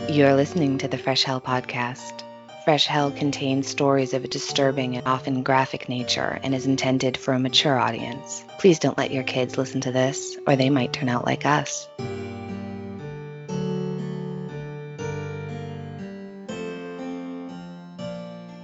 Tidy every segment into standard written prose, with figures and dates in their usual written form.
You're listening to the Fresh Hell podcast. Fresh Hell contains stories of a disturbing and often graphic nature and is intended for a mature audience. Please don't let your kids listen to this, or they might turn out like us.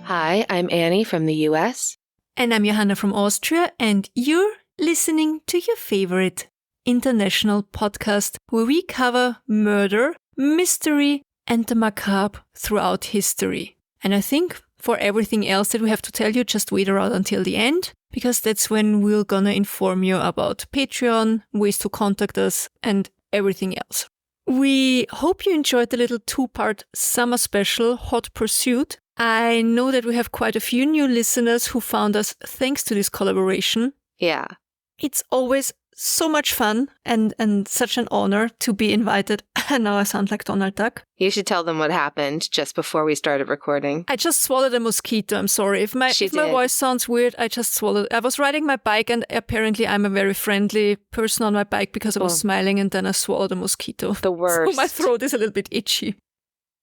Hi, I'm Annie from the US. And I'm Johanna from Austria, and you're listening to your favorite international podcast where we cover murder, mystery, and the macabre throughout history. And I think for everything else that we have to tell you, just wait around until the end, because that's when we're gonna inform you about Patreon, ways to contact us, and everything else. We hope you enjoyed the little two-part summer special, Hot Pursuit. I know that we have quite a few new listeners who found us thanks to this collaboration. Yeah. It's always so much fun and such an honor to be invited. Now I sound like Donald Duck. You should tell them what happened just before we started recording. I just swallowed a mosquito. I'm sorry. If my voice sounds weird, I just swallowed. I was riding my bike and apparently I'm a very friendly person on my bike because I was smiling and then I swallowed a mosquito. The worst. So my throat is a little bit itchy.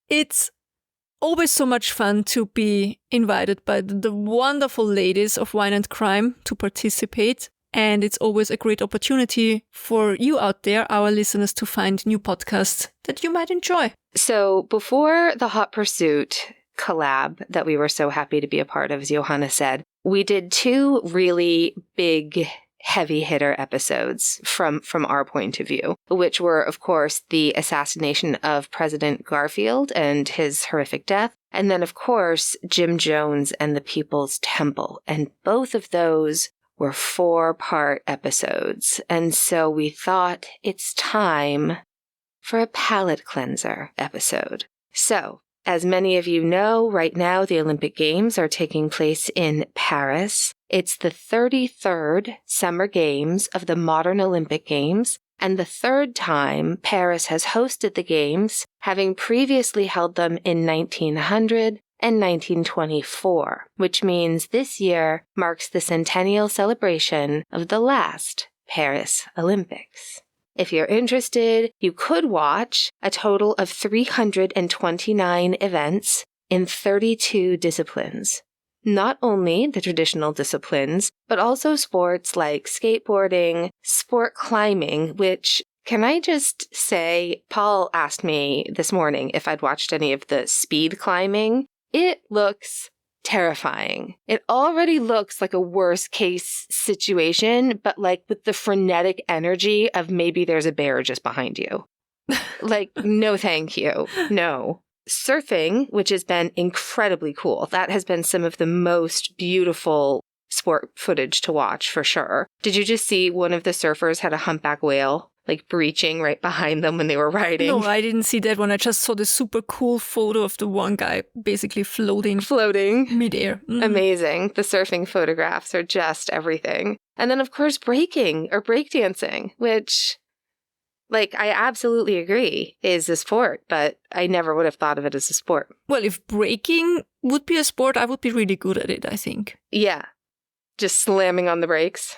It's always so much fun to be invited by the wonderful ladies of Wine and Crime to participate. And it's always a great opportunity for you out there, our listeners, to find new podcasts that you might enjoy. So before the Hot Pursuit collab that we were so happy to be a part of, as Johanna said, we did two really big heavy hitter episodes from our point of view, which were, of course, the assassination of President Garfield and his horrific death. And then, of course, Jim Jones and the People's Temple. And both of those were 4-part episodes. And so we thought it's time for a palate cleanser episode. So, as many of you know, right now the Olympic Games are taking place in Paris. It's the 33rd Summer Games of the modern Olympic Games, and the third time Paris has hosted the Games, having previously held them in 1900 and 1924, which means this year marks the centennial celebration of the last Paris Olympics. If you're interested, you could watch a total of 329 events in 32 disciplines. Not only the traditional disciplines, but also sports like skateboarding, sport climbing, which, can I just say, Paul asked me this morning if I'd watched any of the speed climbing. It looks terrifying. It already looks like a worst case situation, but like with the frenetic energy of maybe there's a bear just behind you. Like, no thank you. No. Surfing, which has been incredibly cool. That has been some of the most beautiful sport footage to watch for sure. Did you just see one of the surfers had a humpback whale like breaching right behind them when they were riding? No, I didn't see that one. I just saw this super cool photo of the one guy basically floating midair. Amazing. The surfing photographs are just everything. And then, of course, breaking or breakdancing, which, like, I absolutely agree is a sport, but I never would have thought of it as a sport. Well, if breaking would be a sport, I would be really good at it, I think. Yeah. Just slamming on the brakes.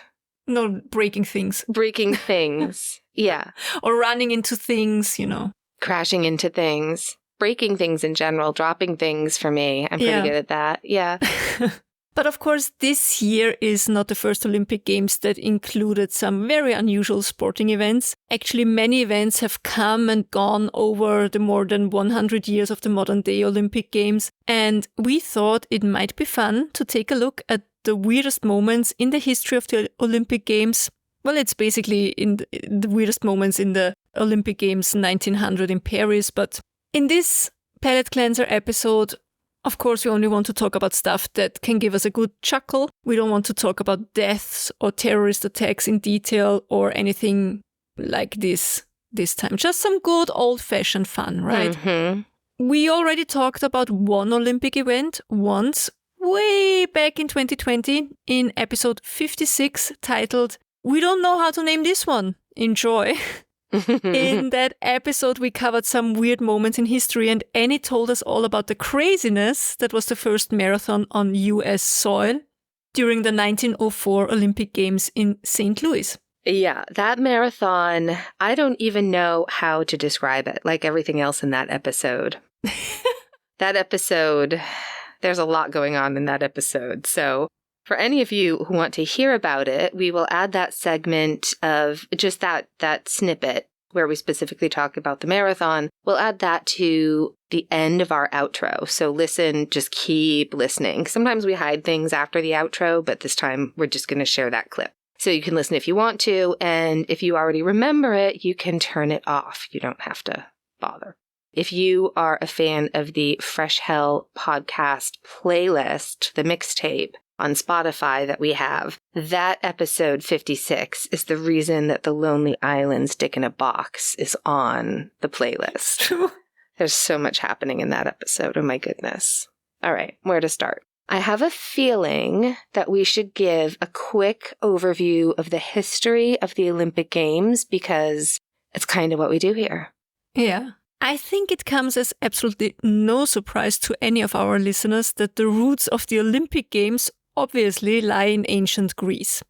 No, breaking things. Breaking things. Yeah. Or running into things, you know. Crashing into things. Breaking things in general. Dropping things for me. I'm pretty good at that. Yeah. But of course, this year is not the first Olympic Games that included some very unusual sporting events. Actually, many events have come and gone over the more than 100 years of the modern-day Olympic Games. And we thought it might be fun to take a look at the weirdest moments in the history of the Olympic Games. Well, it's basically in the weirdest moments in the Olympic Games 1900 in Paris. But in this palate cleanser episode, of course, we only want to talk about stuff that can give us a good chuckle. We don't want to talk about deaths or terrorist attacks in detail or anything like this time. Just some good old-fashioned fun, right? Mm-hmm. We already talked about one Olympic event once, way back in 2020, in episode 56, titled, "We Don't Know How to Name This One. Enjoy." In that episode, we covered some weird moments in history, and Annie told us all about the craziness that was the first marathon on US soil during the 1904 Olympic Games in St. Louis. Yeah, that marathon, I don't even know how to describe it, like everything else in that episode. That episode, there's a lot going on in that episode. So for any of you who want to hear about it, we will add that segment of just that snippet where we specifically talk about the marathon. We'll add that to the end of our outro. So listen, just keep listening. Sometimes we hide things after the outro, but this time we're just going to share that clip. So you can listen if you want to, and if you already remember it, you can turn it off. You don't have to bother. If you are a fan of the Fresh Hell podcast playlist, the mixtape on Spotify that we have, that episode 56 is the reason that the Lonely Island's Dick in a Box is on the playlist. There's so much happening in that episode. Oh my goodness. All right, where to start? I have a feeling that we should give a quick overview of the history of the Olympic Games because it's kind of what we do here. Yeah. I think it comes as absolutely no surprise to any of our listeners that the roots of the Olympic Games obviously lie in ancient Greece,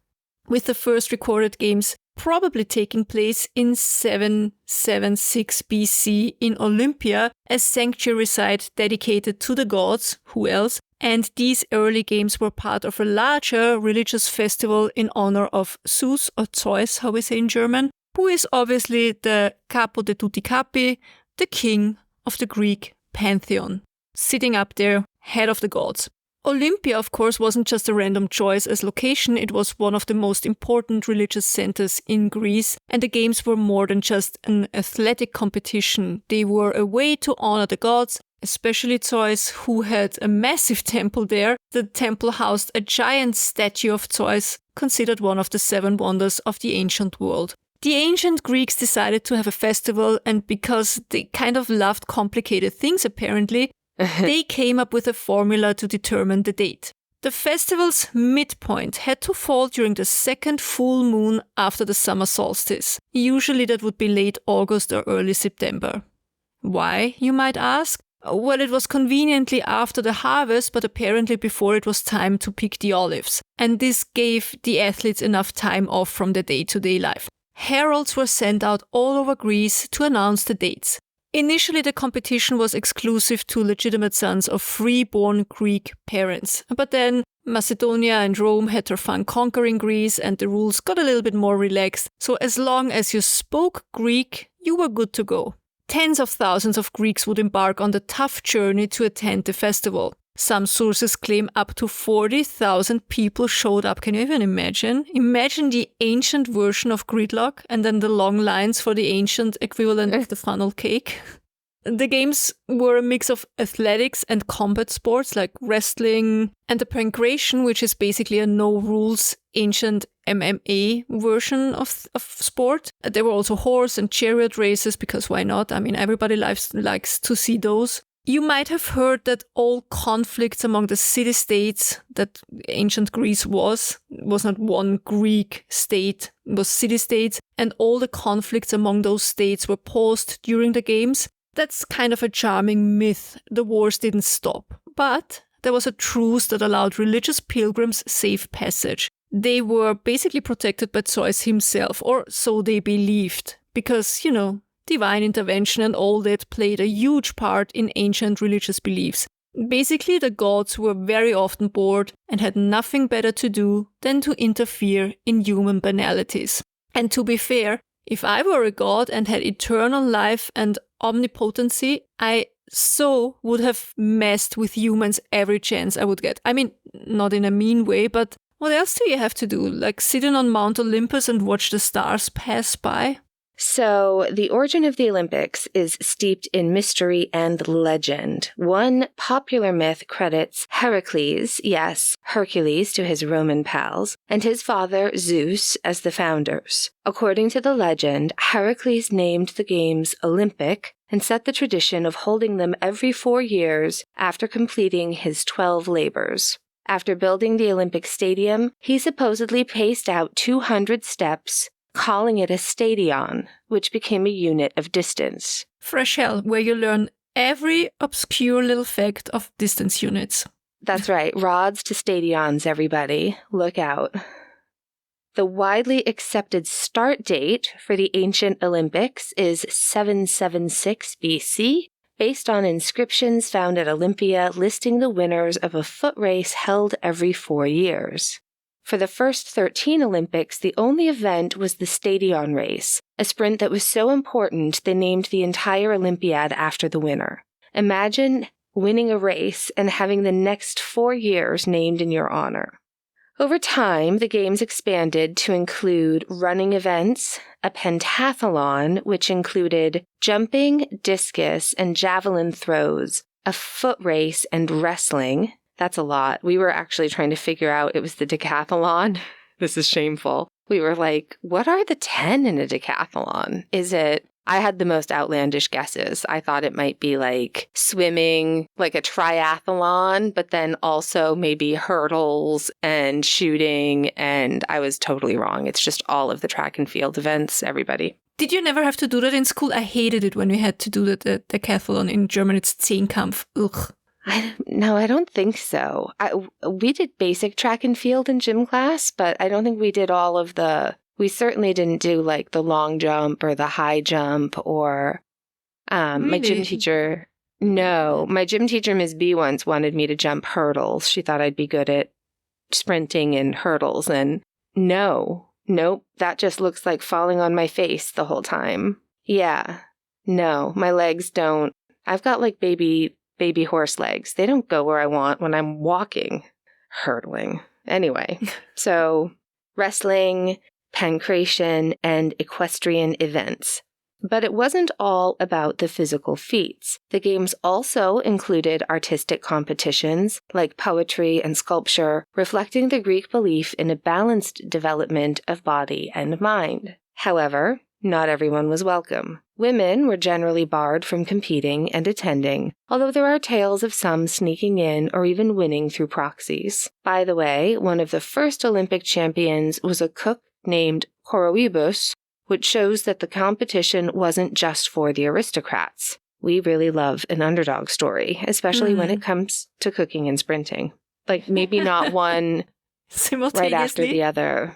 with the first recorded games probably taking place in 776 BC in Olympia, a sanctuary site dedicated to the gods, who else? And these early games were part of a larger religious festival in honor of Zeus, or Zeus, how we say in German, who is obviously the capo de tutti capi, the king of the Greek pantheon, sitting up there, head of the gods. Olympia, of course, wasn't just a random choice as location, it was one of the most important religious centers in Greece, and the games were more than just an athletic competition. They were a way to honor the gods, especially Zeus, who had a massive temple there. The temple housed a giant statue of Zeus, considered one of the 7 wonders of the ancient world. The ancient Greeks decided to have a festival, and because they kind of loved complicated things apparently, they came up with a formula to determine the date. The festival's midpoint had to fall during the second full moon after the summer solstice. Usually that would be late August or early September. Why, you might ask? Well, it was conveniently after the harvest, but apparently before it was time to pick the olives. And this gave the athletes enough time off from their day-to-day life. Heralds were sent out all over Greece to announce the dates. Initially, the competition was exclusive to legitimate sons of free-born Greek parents. But then Macedonia and Rome had their fun conquering Greece, and the rules got a little bit more relaxed. So as long as you spoke Greek, you were good to go. Tens of thousands of Greeks would embark on the tough journey to attend the festival. Some sources claim up to 40,000 people showed up. Can you even imagine? Imagine the ancient version of gridlock and then the long lines for the ancient equivalent of the funnel cake. The games were a mix of athletics and combat sports like wrestling and the pancration, which is basically a no-rules ancient MMA version of sport. There were also horse and chariot races, because why not? I mean, everybody likes to see those. You might have heard that all conflicts among the city-states that ancient Greece was not one Greek state, it was city-states, and all the conflicts among those states were paused during the games. That's kind of a charming myth. The wars didn't stop. But there was a truce that allowed religious pilgrims safe passage. They were basically protected by Zeus himself, or so they believed, because, divine intervention and all that played a huge part in ancient religious beliefs. Basically, the gods were very often bored and had nothing better to do than to interfere in human banalities. And to be fair, if I were a god and had eternal life and omnipotency, I so would have messed with humans every chance I would get. I mean, not in a mean way, but what else do you have to do? Like sitting on Mount Olympus and watch the stars pass by? So, the origin of the Olympics is steeped in mystery and legend. One popular myth credits Heracles, yes, Hercules to his Roman pals, and his father Zeus as the founders. According to the legend, Heracles named the games Olympic and set the tradition of holding them every 4 years after completing his 12 labors. After building the Olympic Stadium, he supposedly paced out 200 steps, calling it a stadion, which became a unit of distance. Fresh hell, where you learn every obscure little fact of distance units. That's right. Rods to stadions, everybody. Look out. The widely accepted start date for the ancient Olympics is 776 BC, based on inscriptions found at Olympia listing the winners of a foot race held every 4 years. For the first 13 Olympics, the only event was the stadion race, a sprint that was so important they named the entire Olympiad after the winner. Imagine winning a race and having the next 4 years named in your honor. Over time, the games expanded to include running events, a pentathlon, which included jumping, discus, and javelin throws, a foot race, and wrestling. That's a lot. We were actually trying to figure out it was the decathlon. This is shameful. We were like, what are the 10 in a decathlon? I had the most outlandish guesses. I thought it might be like swimming, like a triathlon, but then also maybe hurdles and shooting. And I was totally wrong. It's just all of the track and field events, everybody. Did you never have to do that in school? I hated it when we had to do the decathlon. In German, it's Zehnkampf. Ugh. No, I don't think so. We did basic track and field in gym class, but I don't think we did all of we certainly didn't do like the long jump or the high jump or Really? My gym teacher, Ms. B once wanted me to jump hurdles. She thought I'd be good at sprinting and hurdles. And nope, that just looks like falling on my face the whole time. Yeah, no, my legs don't. I've got like baby horse legs. They don't go where I want when I'm walking, hurdling. Anyway, so wrestling, pancration, and equestrian events. But it wasn't all about the physical feats. The games also included artistic competitions like poetry and sculpture, reflecting the Greek belief in a balanced development of body and mind. However, not everyone was welcome. Women were generally barred from competing and attending, although there are tales of some sneaking in or even winning through proxies. By the way, one of the first Olympic champions was a cook named Coroebus, which shows that the competition wasn't just for the aristocrats. We really love an underdog story, especially when it comes to cooking and sprinting. Like maybe not one right after the other.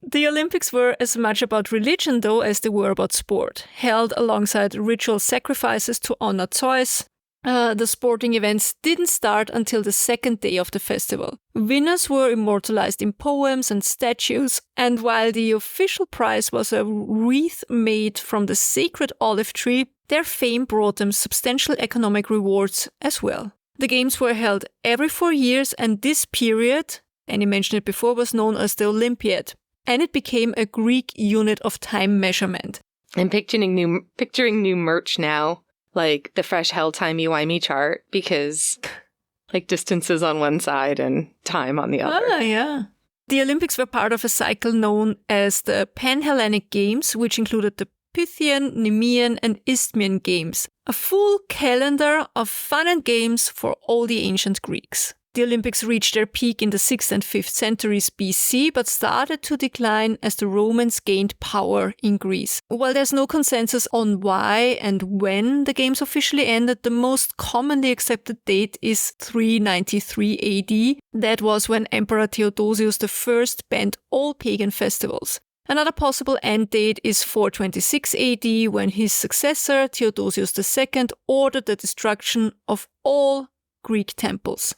The Olympics were as much about religion, though, as they were about sport. Held alongside ritual sacrifices to honor Zeus, the sporting events didn't start until the second day of the festival. Winners were immortalized in poems and statues, and while the official prize was a wreath made from the sacred olive tree, their fame brought them substantial economic rewards as well. The games were held every 4 years, and this period, Annie mentioned it before, was known as the Olympiad, and it became a Greek unit of time measurement. I'm picturing new merch now. Like the fresh hell timey-wimey chart, because like distances on one side and time on the other. Ah, yeah. The Olympics were part of a cycle known as the Pan-Hellenic Games, which included the Pythian, Nemean, and Isthmian Games, a full calendar of fun and games for all the ancient Greeks. The Olympics reached their peak in the 6th and 5th centuries BC, but started to decline as the Romans gained power in Greece. While there's no consensus on why and when the games officially ended, the most commonly accepted date is 393 AD. That was when Emperor Theodosius I banned all pagan festivals. Another possible end date is 426 AD, when his successor, Theodosius II, ordered the destruction of all Greek temples.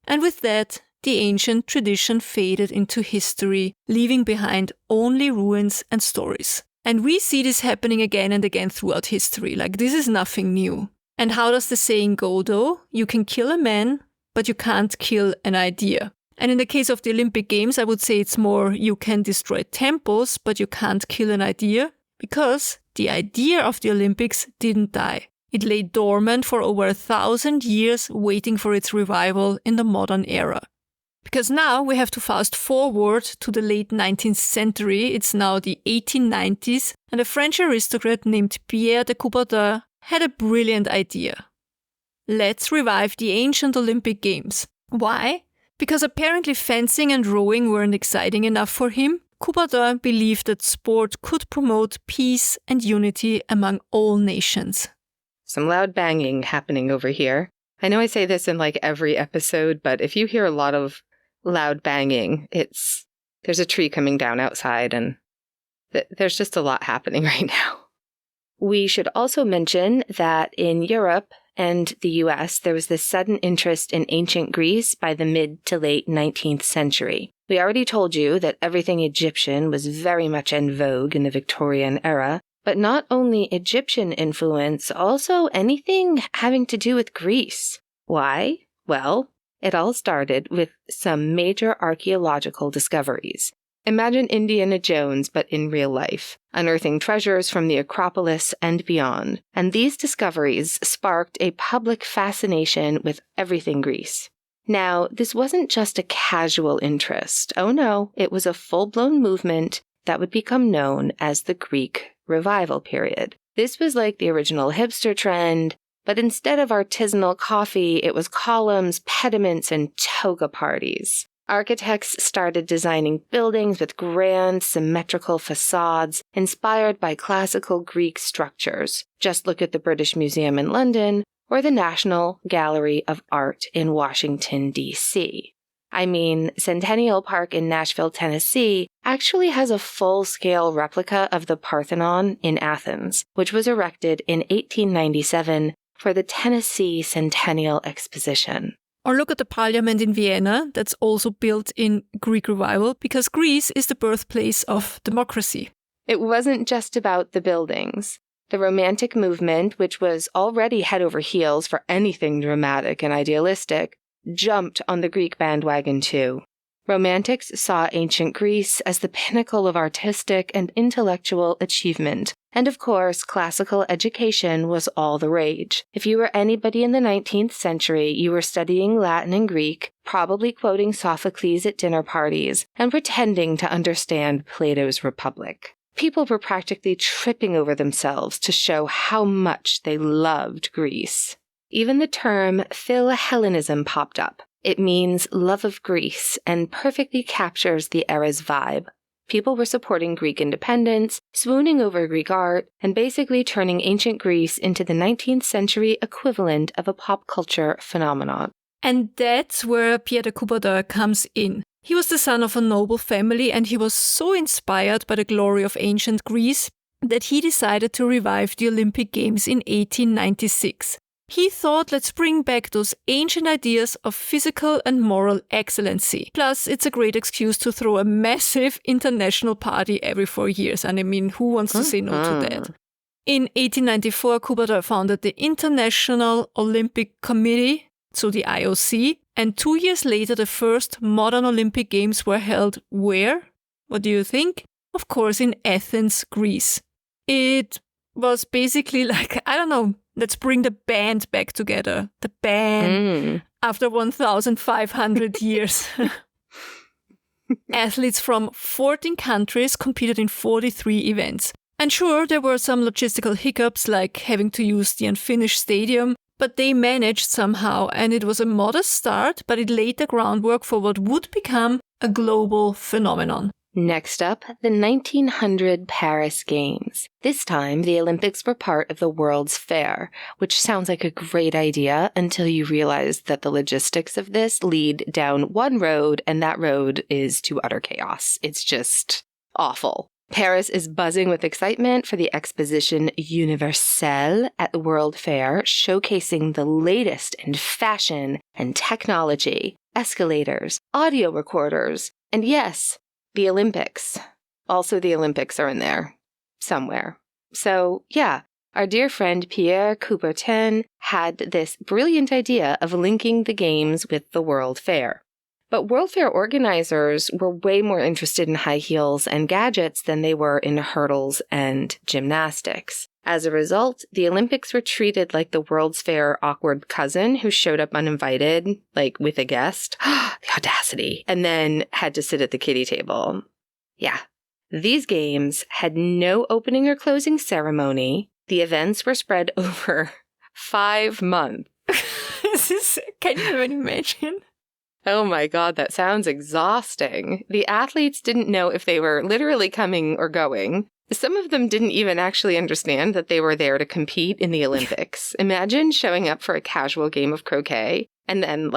And with that, the ancient tradition faded into history, leaving behind only ruins and stories. And we see this happening again and again throughout history. Like, this is nothing new. And how does the saying go, though? You can kill a man, but you can't kill an idea. And in the case of the Olympic Games, I would say it's more you can destroy temples, but you can't kill an idea, because the idea of the Olympics didn't die. It lay dormant for over 1,000 years, waiting for its revival in the modern era. Because now we have to fast forward to the late 19th century. It's now the 1890s, and a French aristocrat named Pierre de Coubertin had a brilliant idea. Let's revive the ancient Olympic Games. Why? Because apparently fencing and rowing weren't exciting enough for him. Coubertin believed that sport could promote peace and unity among all nations. Some loud banging happening over here. I know I say this in like every episode, but if you hear a lot of loud banging, it's There's a tree coming down outside, and there's just a lot happening right now. We should also mention that in Europe and the US, there was this sudden interest in ancient Greece by the mid to late 19th century. We already told you that everything Egyptian was very much en vogue in the Victorian era, but not only Egyptian influence, also anything having to do with Greece. Why? Well, it all started with some major archaeological discoveries. Imagine Indiana Jones, but in real life, unearthing treasures from the Acropolis and beyond. And these discoveries sparked a public fascination with everything Greece. Now, this wasn't just a casual interest. Oh no, it was a full-blown movement that would become known as the Greek Revival period. This was like the original hipster trend, but instead of artisanal coffee, it was columns, pediments, and toga parties. Architects started designing buildings with grand, symmetrical facades inspired by classical Greek structures. Just look at the British Museum in London or the National Gallery of Art in Washington, D.C. I mean, Centennial Park in Nashville, Tennessee, actually has a full-scale replica of the Parthenon in Athens, which was erected in 1897 for the Tennessee Centennial Exposition. Or look at the Parliament in Vienna, that's also built in Greek Revival, because Greece is the birthplace of democracy. It wasn't just about the buildings. The Romantic movement, which was already head over heels for anything dramatic and idealistic, jumped on the Greek bandwagon too. Romantics saw ancient Greece as the pinnacle of artistic and intellectual achievement. And of course, classical education was all the rage. If you were anybody in the 19th century, you were studying Latin and Greek, probably quoting Sophocles at dinner parties, and pretending to understand Plato's Republic. People were practically tripping over themselves to show how much they loved Greece. Even the term Philhellenism popped up. It means love of Greece and perfectly captures the era's vibe. People were supporting Greek independence, swooning over Greek art, and basically turning ancient Greece into the 19th century equivalent of a pop culture phenomenon. And that's where Pierre de Coubertin comes in. He was the son of a noble family, and he was so inspired by the glory of ancient Greece that he decided to revive the Olympic Games in 1896. He thought, let's bring back those ancient ideas of physical and moral excellency. Plus, it's a great excuse to throw a massive international party every 4 years. And I mean, who wants to say no to that? In 1894, Coubertin founded the International Olympic Committee, so the IOC. And 2 years later, the first modern Olympic Games were held where? What do you think? Of course, in Athens, Greece. It was basically like, I don't know, let's bring the band back together. The band after 1,500 years. Athletes from 14 countries competed in 43 events. And sure, there were some logistical hiccups like having to use the unfinished stadium, but they managed somehow, and it was a modest start, but it laid the groundwork for what would become a global phenomenon. Next up, the 1900 Paris Games. This time, the Olympics were part of the World's Fair, which sounds like a great idea until you realize that the logistics of this lead down one road, and that road is to utter chaos. It's just awful. Paris is buzzing with excitement for the Exposition Universelle at the World Fair, showcasing the latest in fashion and technology, escalators, audio recorders, and yes, the Olympics. Also, the Olympics are in there somewhere. So, yeah, our dear friend Pierre Coubertin had this brilliant idea of linking the games with the World Fair. But World Fair organizers were way more interested in high heels and gadgets than they were in hurdles and gymnastics. As a result, the Olympics were treated like the World's Fair awkward cousin who showed up uninvited, like with a guest. The audacity. And then had to sit at the kiddie table. Yeah. These games had no opening or closing ceremony. The events were spread over 5 months. Can you even imagine? Oh my God, that sounds exhausting. The athletes didn't know if they were literally coming or going. Some of them didn't even actually understand that they were there to compete in the Olympics. Imagine showing up for a casual game of croquet and then,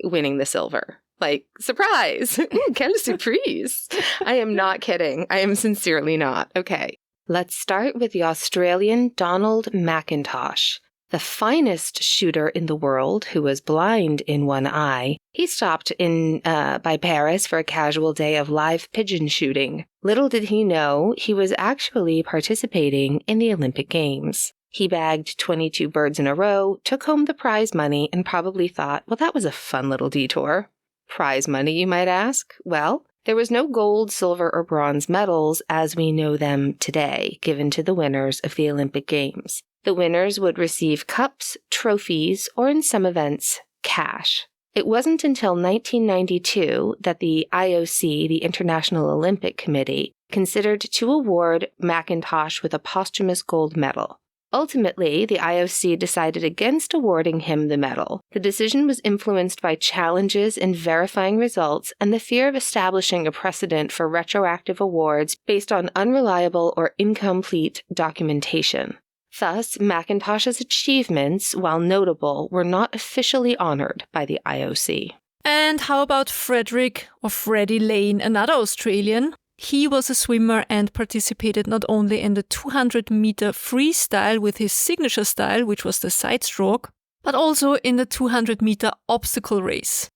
winning the silver. Like, surprise! Quelle surprise! I am not kidding. I am sincerely not. Okay. Let's start with the Australian Donald McIntosh, the finest shooter in the world who was blind in one eye. He stopped by Paris for a casual day of live pigeon shooting. Little did he know he was actually participating in the Olympic Games. He bagged 22 birds in a row, took home the prize money, and probably thought, well, that was a fun little detour. Prize money, you might ask? Well, there was no gold, silver, or bronze medals as we know them today given to the winners of the Olympic Games. The winners would receive cups, trophies, or in some events, cash. It wasn't until 1992 that the IOC, the International Olympic Committee, considered to award McIntosh with a posthumous gold medal. Ultimately, the IOC decided against awarding him the medal. The decision was influenced by challenges in verifying results and the fear of establishing a precedent for retroactive awards based on unreliable or incomplete documentation. Thus, McIntosh's achievements, while notable, were not officially honored by the IOC. And how about Frederick or Freddie Lane, another Australian? He was a swimmer and participated not only in the 200-meter freestyle with his signature style, which was the side stroke, but also in the 200-meter obstacle race.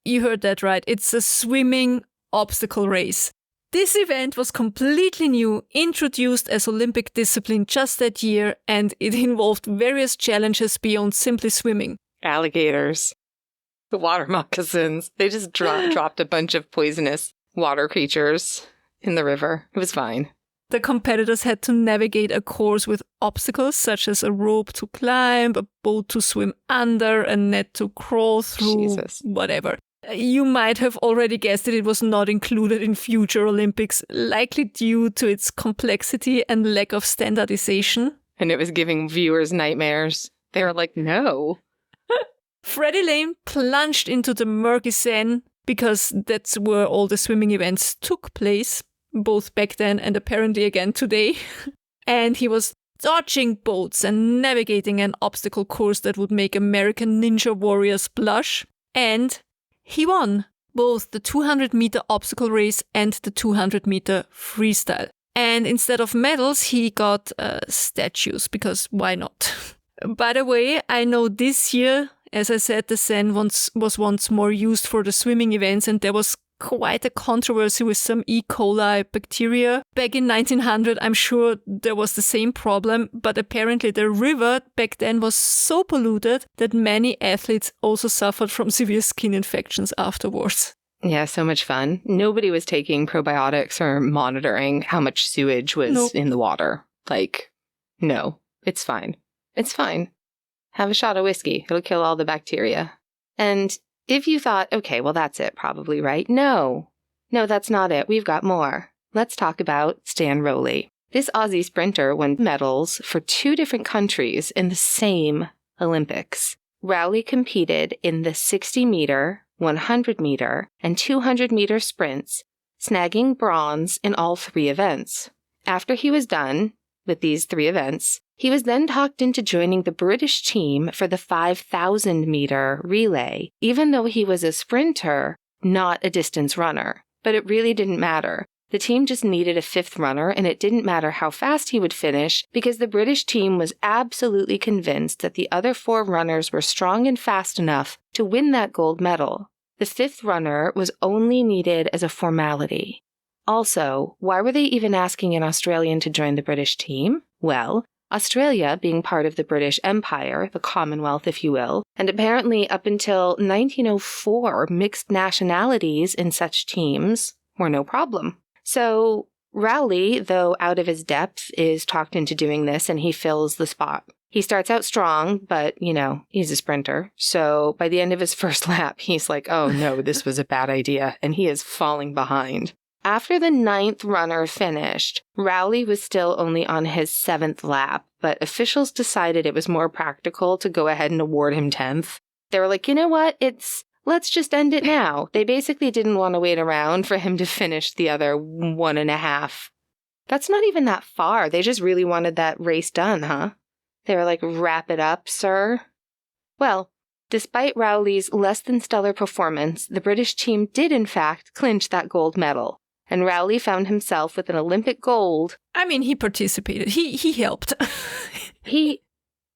You heard that right, it's a swimming obstacle race. This event was completely new, introduced as Olympic discipline just that year, and it involved various challenges beyond simply swimming. Alligators. The water moccasins. They just dropped a bunch of poisonous water creatures in the river. It was fine. The competitors had to navigate a course with obstacles such as a rope to climb, a boat to swim under, a net to crawl through, whatever. You might have already guessed that it was not included in future Olympics, likely due to its complexity and lack of standardization. And it was giving viewers nightmares. They were like, no. Freddie Lane plunged into the murky Seine because that's where all the swimming events took place, both back then and apparently again today. And he was dodging boats and navigating an obstacle course that would make American ninja warriors blush. And he won both the 200-meter obstacle race and the 200-meter freestyle. And instead of medals, he got statues, because why not? By the way, I know this year, as I said, the Seine was once more used for the swimming events, and there was quite a controversy with some E. coli bacteria. Back in 1900, I'm sure there was the same problem, but apparently the river back then was so polluted that many athletes also suffered from severe skin infections afterwards. Yeah, so much fun. Nobody was taking probiotics or monitoring how much sewage was in the water. Like, no, it's fine. It's fine. Have a shot of whiskey. It'll kill all the bacteria. And if you thought, okay, well, that's it probably, right? No, that's not it. We've got more. Let's talk about Stan Rowley. This Aussie sprinter won medals for 2 different countries in the same Olympics. Rowley competed in the 60-meter, 100-meter, and 200-meter sprints, snagging bronze in all 3 events. After he was done with these 3 events, he was then talked into joining the British team for the 5,000-meter relay, even though he was a sprinter, not a distance runner. But it really didn't matter. The team just needed a 5th runner, and it didn't matter how fast he would finish, because the British team was absolutely convinced that the other 4 runners were strong and fast enough to win that gold medal. The 5th runner was only needed as a formality. Also, why were they even asking an Australian to join the British team? Well, Australia being part of the British Empire, the Commonwealth, if you will, and apparently up until 1904, mixed nationalities in such teams were no problem. So Rowley, though out of his depth, is talked into doing this, and he fills the spot. He starts out strong, but, he's a sprinter. So by the end of his first lap, he's like, oh no, this was a bad idea, and he is falling behind. After the 9th runner finished, Rowley was still only on his 7th lap, but officials decided it was more practical to go ahead and award him 10th. They were like, you know what, let's just end it now. They basically didn't want to wait around for him to finish the other 1.5. That's not even that far. They just really wanted that race done, huh? They were like, wrap it up, sir. Well, Despite Rowley's less than stellar performance, the British team did in fact clinch that gold medal, and Rowley found himself with an Olympic gold. I mean, he participated. He helped. He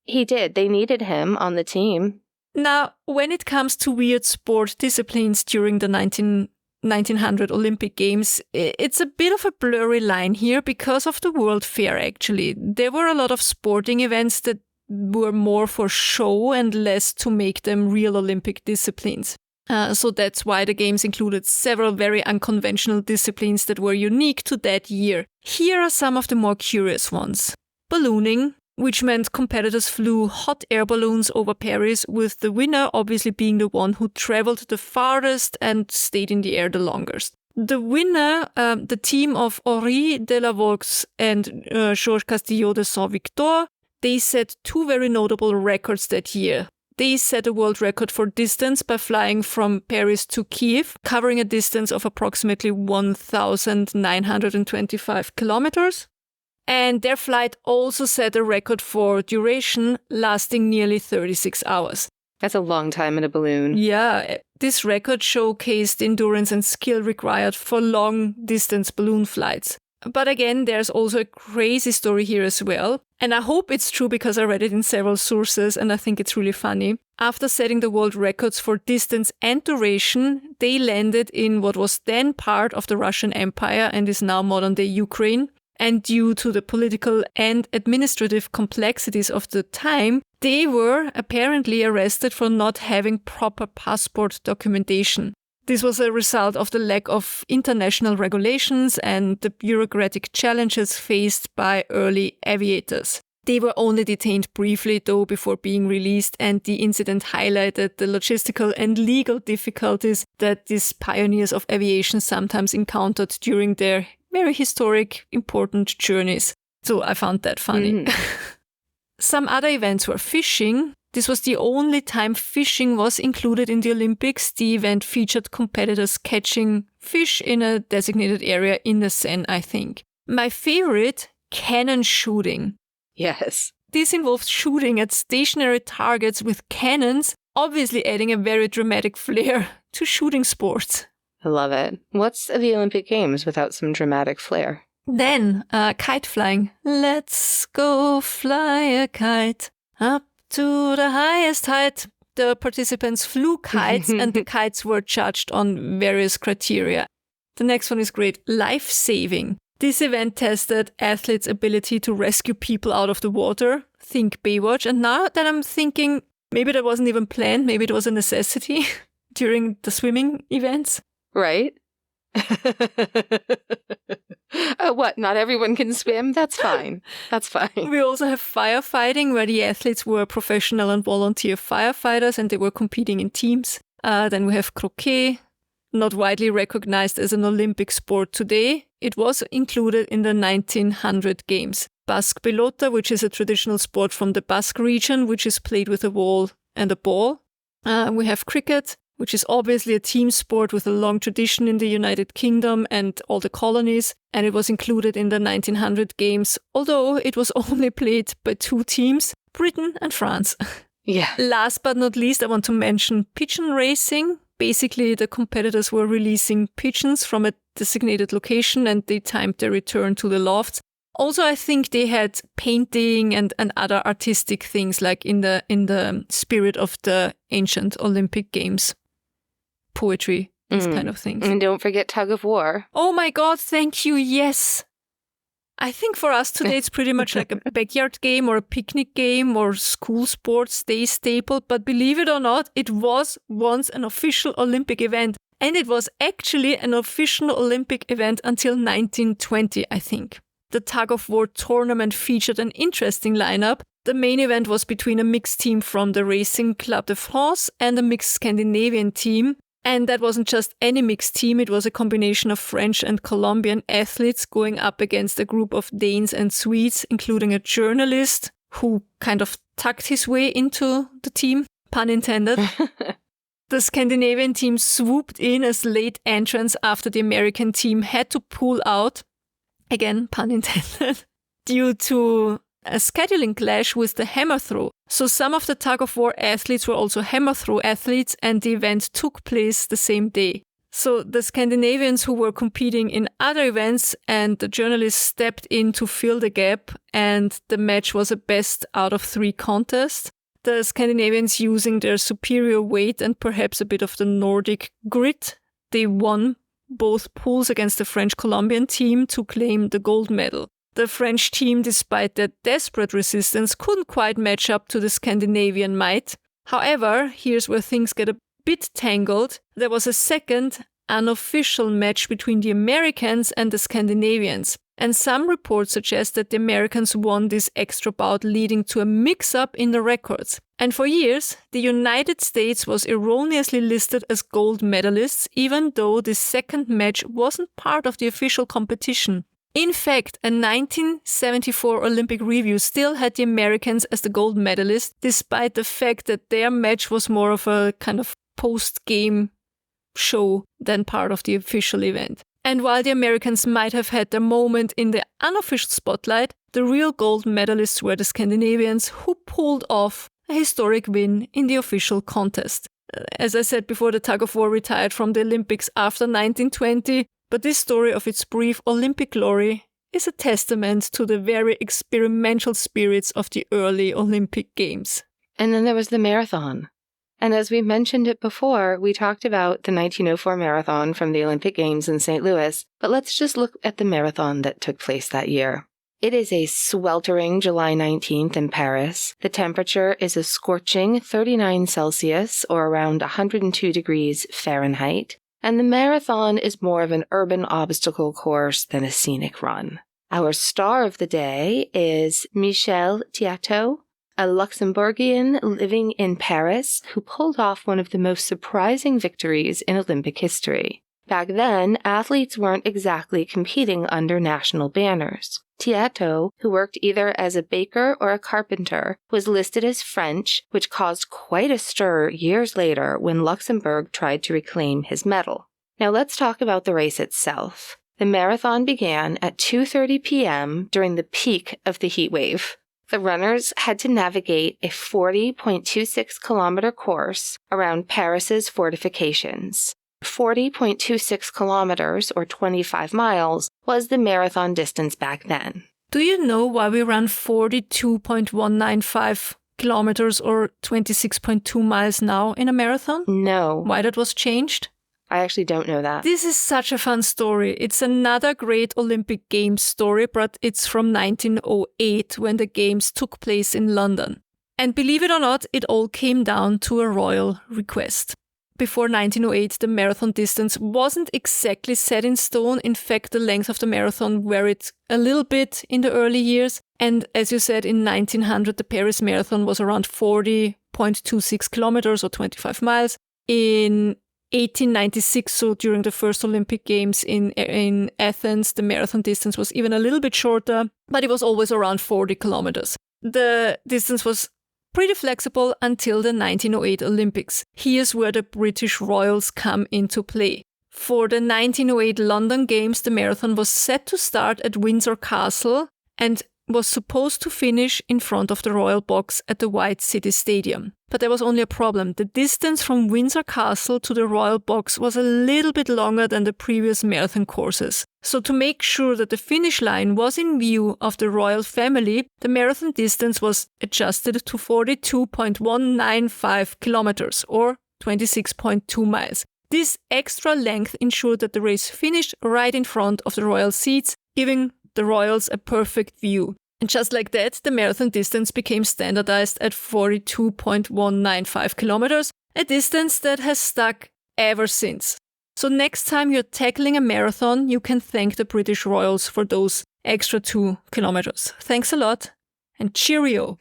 did. They needed him on the team. Now, when it comes to weird sport disciplines during the 1900 Olympic Games, it's a bit of a blurry line here because of the World Fair, actually. There were a lot of sporting events that were more for show and less to make them real Olympic disciplines. So that's why the Games included several very unconventional disciplines that were unique to that year. Here are some of the more curious ones. Ballooning, which meant competitors flew hot air balloons over Paris, with the winner obviously being the one who traveled the farthest and stayed in the air the longest. The winner, the team of Henri Delavolx and Georges Castillo de Saint-Victor, they set two very notable records that year. They set a world record for distance by flying from Paris to Kiev, covering a distance of approximately 1,925 kilometers. And their flight also set a record for duration, lasting nearly 36 hours. That's a long time in a balloon. Yeah, this record showcased endurance and skill required for long-distance balloon flights. But again, there's also a crazy story here as well. And I hope it's true because I read it in several sources and I think it's really funny. After setting the world records for distance and duration, they landed in what was then part of the Russian Empire and is now modern-day Ukraine. And due to the political and administrative complexities of the time, they were apparently arrested for not having proper passport documentation. This was a result of the lack of international regulations and the bureaucratic challenges faced by early aviators. They were only detained briefly, though, before being released, and the incident highlighted the logistical and legal difficulties that these pioneers of aviation sometimes encountered during their very historic, important journeys. So I found that funny. Some other events were fishing. This was the only time fishing was included in the Olympics. The event featured competitors catching fish in a designated area in the Seine, I think. My favorite, cannon shooting. Yes. This involved shooting at stationary targets with cannons, obviously adding a very dramatic flair to shooting sports. I love it. What's the Olympic Games without some dramatic flair? Then, kite flying. Let's go fly a kite up to the highest height. The participants flew kites and the kites were judged on various criteria. The next one is great. Life saving. This event tested athletes' ability to rescue people out of the water. Think Baywatch. And now that I'm thinking, maybe that wasn't even planned. Maybe it was a necessity during the swimming events. Right? What? Not everyone can swim? That's fine. That's fine. We also have firefighting, where the athletes were professional and volunteer firefighters and they were competing in teams. Then we have croquet, not widely recognized as an Olympic sport today. It was included in the 1900 Games. Basque pelota, which is a traditional sport from the Basque region, which is played with a ball and a ball. We have cricket, which is obviously a team sport with a long tradition in the United Kingdom and all the colonies, and it was included in the 1900 Games, although it was only played by two teams, Britain and France. Yeah. Last but not least, I want to mention pigeon racing. Basically, the competitors were releasing pigeons from a designated location and they timed their return to the lofts. Also, I think they had painting and other artistic things like in the spirit of the ancient Olympic Games. Poetry, these kind of things. And don't forget tug-of-war. Oh my God, thank you, yes. I think for us today it's pretty much like a backyard game or a picnic game or school sports day staple, but believe it or not, it was once an official Olympic event. And it was actually an official Olympic event until 1920, I think. The tug-of-war tournament featured an interesting lineup. The main event was between a mixed team from the Racing Club de France and a mixed Scandinavian team. And that wasn't just any mixed team, it was a combination of French and Colombian athletes going up against a group of Danes and Swedes, including a journalist who kind of tucked his way into the team, pun intended. The Scandinavian team swooped in as late entrants after the American team had to pull out, again, pun intended, due to a scheduling clash with the hammer throw. So some of the tug-of-war athletes were also hammer throw athletes, and the event took place the same day. So the Scandinavians who were competing in other events and the journalists stepped in to fill the gap, and the match was a best out of 3 contest. The Scandinavians, using their superior weight and perhaps a bit of the Nordic grit, they won both pools against the French-Colombian team to claim the gold medal. The French team, despite their desperate resistance, couldn't quite match up to the Scandinavian might. However, here's where things get a bit tangled. There was a second unofficial match between the Americans and the Scandinavians, and some reports suggest that the Americans won this extra bout, leading to a mix-up in the records. And for years, the United States was erroneously listed as gold medalists, even though the second match wasn't part of the official competition. In fact, a 1974 Olympic review still had the Americans as the gold medalists, despite the fact that their match was more of a kind of post-game show than part of the official event. And while the Americans might have had their moment in the unofficial spotlight, the real gold medalists were the Scandinavians, who pulled off a historic win in the official contest. As I said before, the tug-of-war retired from the Olympics after 1920, but this story of its brief Olympic glory is a testament to the very experimental spirits of the early Olympic Games. And then there was the marathon. And as we mentioned it before, we talked about the 1904 marathon from the Olympic Games in St. Louis, but let's just look at the marathon that took place that year. It is a sweltering July 19th in Paris. The temperature is a scorching 39 Celsius, or around 102 degrees Fahrenheit, and the marathon is more of an urban obstacle course than a scenic run. Our star of the day is Michel Théato, a Luxembourgian living in Paris who pulled off one of the most surprising victories in Olympic history. Back then, athletes weren't exactly competing under national banners. Théato, who worked either as a baker or a carpenter, was listed as French, which caused quite a stir years later when Luxembourg tried to reclaim his medal. Now let's talk about the race itself. The marathon began at 2:30 p.m. during the peak of the heat wave. The runners had to navigate a 40.26 kilometer course around Paris's fortifications. 40.26 kilometers, or 25 miles, was the marathon distance back then. Do you know why we ran 42.195 kilometers or 26.2 miles now in a marathon? No. Why that was changed? I actually don't know that. This is such a fun story. It's another great Olympic Games story, but it's from 1908 when the Games took place in London. And believe it or not, it all came down to a royal request. Before 1908, the marathon distance wasn't exactly set in stone. In fact, the length of the marathon varied a little bit in the early years. And as you said, in 1900, the Paris Marathon was around 40.26 kilometers or 25 miles. In 1896, so during the first Olympic Games in Athens, the marathon distance was even a little bit shorter, but it was always around 40 kilometers. The distance was pretty flexible until the 1908 Olympics. Here's where the British royals come into play. For the 1908 London Games, the marathon was set to start at Windsor Castle and was supposed to finish in front of the royal box at the White City Stadium. But there was only a problem. The distance from Windsor Castle to the royal box was a little bit longer than the previous marathon courses. So to make sure that the finish line was in view of the royal family, the marathon distance was adjusted to 42.195 kilometers or 26.2 miles. This extra length ensured that the race finished right in front of the royal seats, giving the royals a perfect view. And just like that, the marathon distance became standardized at 42.195 kilometers, a distance that has stuck ever since. So next time you're tackling a marathon, you can thank the British royals for those extra 2 kilometers. Thanks a lot, and cheerio!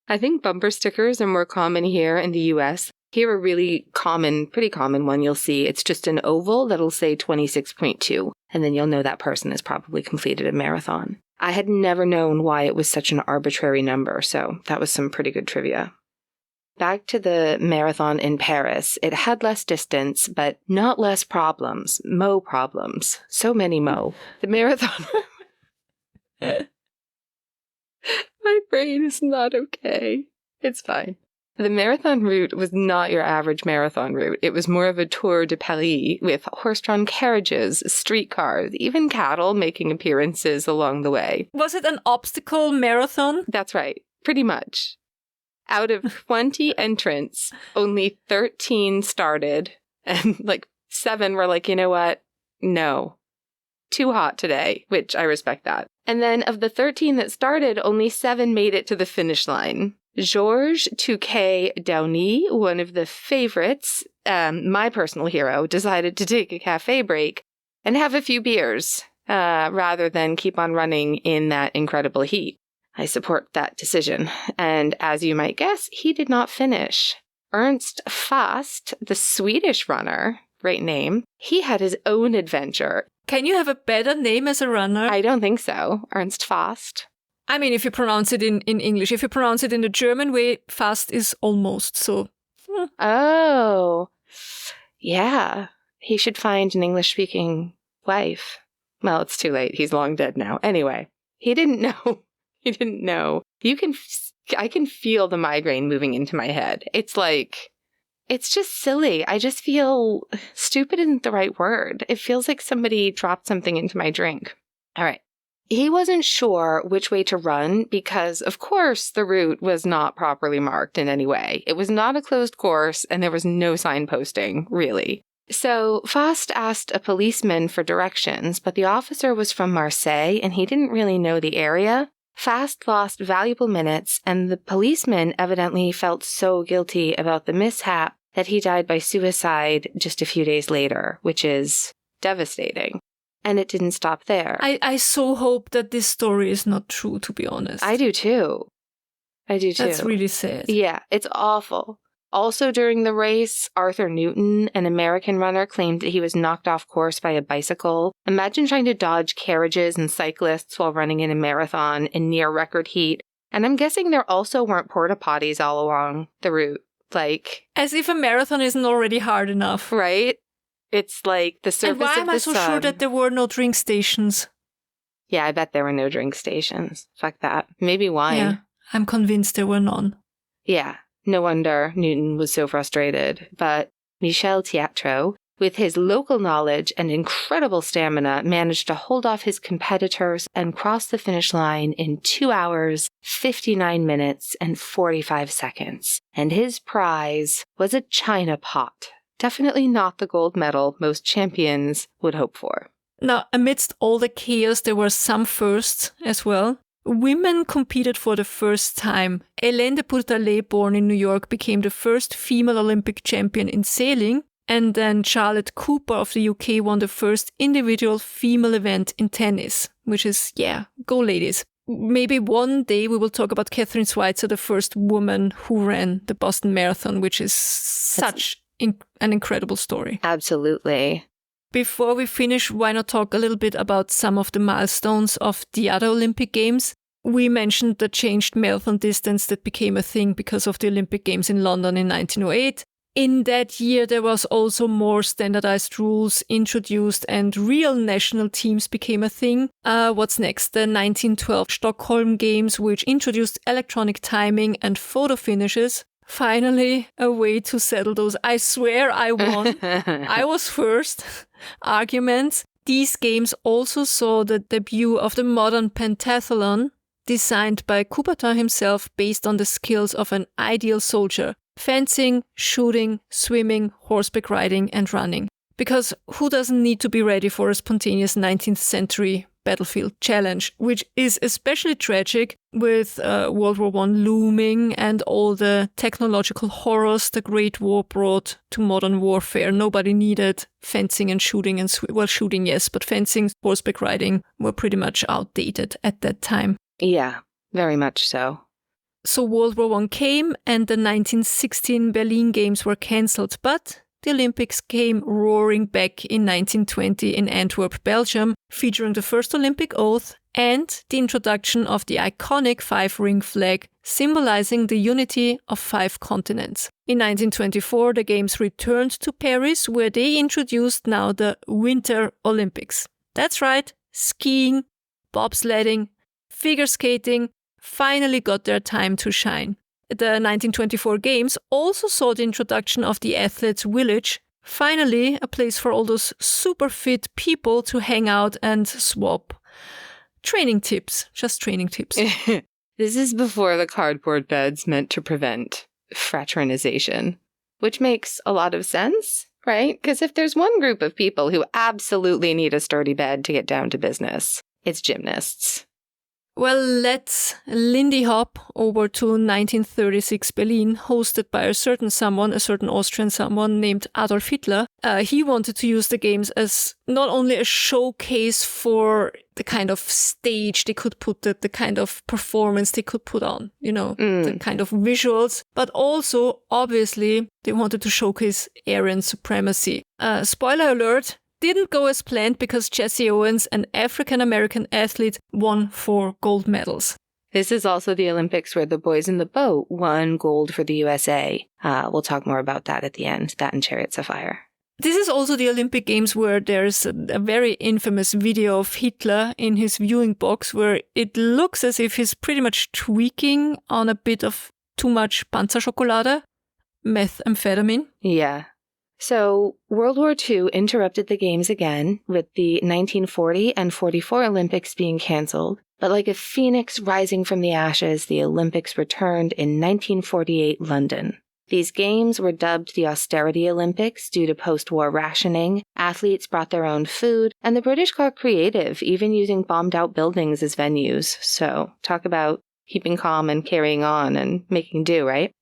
I think bumper stickers are more common here in the US. Here, a really pretty common one you'll see, it's just an oval that'll say 26.2, and then you'll know that person has probably completed a marathon. I had never known why it was such an arbitrary number, so that was some pretty good trivia. Back to the marathon in Paris, it had less distance, but not less problems. Mo problems. So many mo. The marathon... My brain is not okay. It's fine. The marathon route was not your average marathon route. It was more of a Tour de Paris with horse-drawn carriages, streetcars, even cattle making appearances along the way. Was it an obstacle marathon? That's right. Pretty much. Out of 20 entrants, only 13 started. And 7 were like, you know what? No. Too hot today, which I respect that. And then of the 13 that started, only 7 made it to the finish line. Georges Touquet-Downy, one of the favorites, my personal hero, decided to take a cafe break and have a few beers rather than keep on running in that incredible heat. I support that decision. And as you might guess, he did not finish. Ernst Fast, the Swedish runner, great name, he had his own adventure. Can you have a better name as a runner? I don't think so. Ernst Fast. I mean, if you pronounce it in English. If you pronounce it in the German way, fast is almost, so. Oh, yeah. He should find an English-speaking wife. Well, it's too late. He's long dead now. Anyway, he didn't know. He didn't know. I can feel the migraine moving into my head. It's just silly. I just feel stupid isn't the right word. It feels like somebody dropped something into my drink. All right. He wasn't sure which way to run because, of course, the route was not properly marked in any way. It was not a closed course, and there was no signposting, really. So Faust asked a policeman for directions, but the officer was from Marseille, and he didn't really know the area. Faust lost valuable minutes, and the policeman evidently felt so guilty about the mishap that he died by suicide just a few days later, which is devastating. And it didn't stop there. I so hope that this story is not true, to be honest. I do too. That's really sad. Yeah, it's awful. Also during the race, Arthur Newton, an American runner, claimed that he was knocked off course by a bicycle. Imagine trying to dodge carriages and cyclists while running in a marathon in near record heat. And I'm guessing there also weren't porta potties all along the route. As if a marathon isn't already hard enough. Right? It's like the surface of the sun. And why am I so sure that there were no drink stations? Yeah, I bet there were no drink stations. Fuck that. Maybe wine. Yeah, I'm convinced there were none. Yeah, no wonder Newton was so frustrated. But Michel Théato, with his local knowledge and incredible stamina, managed to hold off his competitors and cross the finish line in 2 hours, 59 minutes, and 45 seconds. And his prize was a china pot. Definitely not the gold medal most champions would hope for. Now, amidst all the chaos, there were some firsts as well. Women competed for the first time. Hélène de Pourtalais, born in New York, became the first female Olympic champion in sailing. And then Charlotte Cooper of the UK won the first individual female event in tennis, which is, go ladies. Maybe one day we will talk about Catherine Schweitzer, the first woman who ran the Boston Marathon, which is such an incredible story. Absolutely. Before we finish, why not talk a little bit about some of the milestones of the other Olympic Games? We mentioned the changed marathon distance that became a thing because of the Olympic Games in London in 1908. In that year, there was also more standardized rules introduced and real national teams became a thing. What's next? The 1912 Stockholm Games, which introduced electronic timing and photo finishes. Finally, a way to settle those. I swear I won. I was first. Arguments. These games also saw the debut of the modern pentathlon, designed by Coubertin himself based on the skills of an ideal soldier. Fencing, shooting, swimming, horseback riding, and running. Because who doesn't need to be ready for a spontaneous 19th century battlefield challenge, which is especially tragic with World War I looming and all the technological horrors the Great War brought to modern warfare. Nobody needed fencing and shooting and shooting, yes, but fencing, horseback riding were pretty much outdated at that time. Yeah, very much so. So World War I came and the 1916 Berlin Games were cancelled, but the Olympics came roaring back in 1920 in Antwerp, Belgium, featuring the first Olympic oath and the introduction of the iconic 5-ring flag, symbolizing the unity of 5 continents. In 1924, the Games returned to Paris, where they introduced now the Winter Olympics. That's right, skiing, bobsledding, figure skating, finally got their time to shine. The 1924 Games also saw the introduction of the Athletes' Village, finally a place for all those super fit people to hang out and swap training tips, just training tips. This is before the cardboard beds meant to prevent fraternization, which makes a lot of sense, right? Because if there's one group of people who absolutely need a sturdy bed to get down to business, it's gymnasts. Well, let's Lindy hop over to 1936 Berlin, hosted by a certain Austrian someone named Adolf Hitler. He wanted to use the games as not only a showcase for the kind of stage they could put, the kind of performance they could put on, the kind of visuals, but also, obviously, they wanted to showcase Aryan supremacy. Spoiler alert, didn't go as planned because Jesse Owens, an African-American athlete, won 4 gold medals. This is also the Olympics where the boys in the boat won gold for the USA. We'll talk more about that at the end, that and Chariots of Fire. This is also the Olympic Games where there's a very infamous video of Hitler in his viewing box where it looks as if he's pretty much tweaking on a bit of too much Panzerschokolade, methamphetamine. Yeah. So World War II interrupted the games again, with the 1940 and 44 Olympics being cancelled. But like a phoenix rising from the ashes, the Olympics returned in 1948 London. These games were dubbed the Austerity Olympics due to post-war rationing. Athletes brought their own food, and the British got creative, even using bombed-out buildings as venues. So talk about keeping calm and carrying on and making do, right?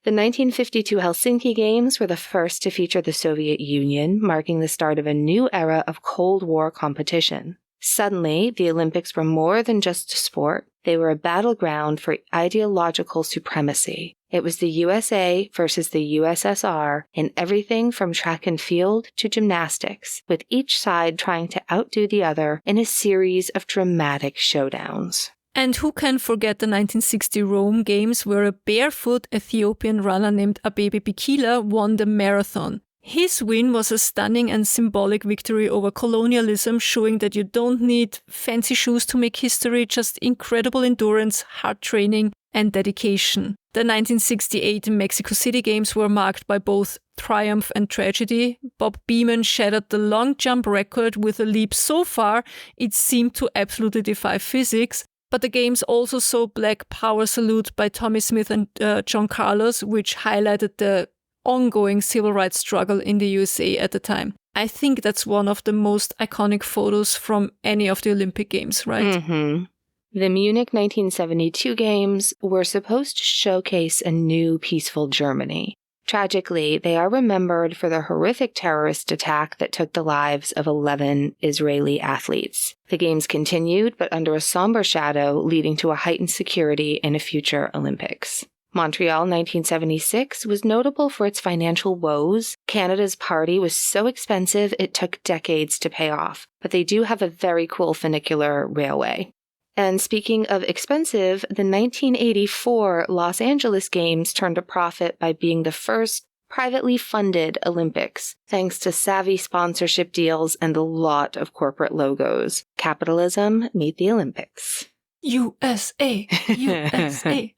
The 1952 Helsinki Games were the first to feature the Soviet Union, marking the start of a new era of Cold War competition. Suddenly, the Olympics were more than just a sport. They were a battleground for ideological supremacy. It was the USA versus the USSR in everything from track and field to gymnastics, with each side trying to outdo the other in a series of dramatic showdowns. And who can forget the 1960 Rome Games where a barefoot Ethiopian runner named Abebe Bikila won the marathon. His win was a stunning and symbolic victory over colonialism, showing that you don't need fancy shoes to make history, just incredible endurance, hard training, and dedication. The 1968 Mexico City Games were marked by both triumph and tragedy. Bob Beamon shattered the long jump record with a leap so far it seemed to absolutely defy physics. But the games also saw Black Power salute by Tommy Smith and John Carlos, which highlighted the ongoing civil rights struggle in the USA at the time. I think that's one of the most iconic photos from any of the Olympic Games, right? Mm-hmm. The Munich 1972 Games were supposed to showcase a new peaceful Germany. Tragically, they are remembered for the horrific terrorist attack that took the lives of 11 Israeli athletes. The games continued, but under a somber shadow, leading to a heightened security in a future Olympics. Montreal 1976 was notable for its financial woes. Canada's party was so expensive it took decades to pay off, but they do have a very cool funicular railway. And speaking of expensive, the 1984 Los Angeles Games turned a profit by being the first privately funded Olympics, thanks to savvy sponsorship deals and a lot of corporate logos. Capitalism, meet the Olympics. USA, USA.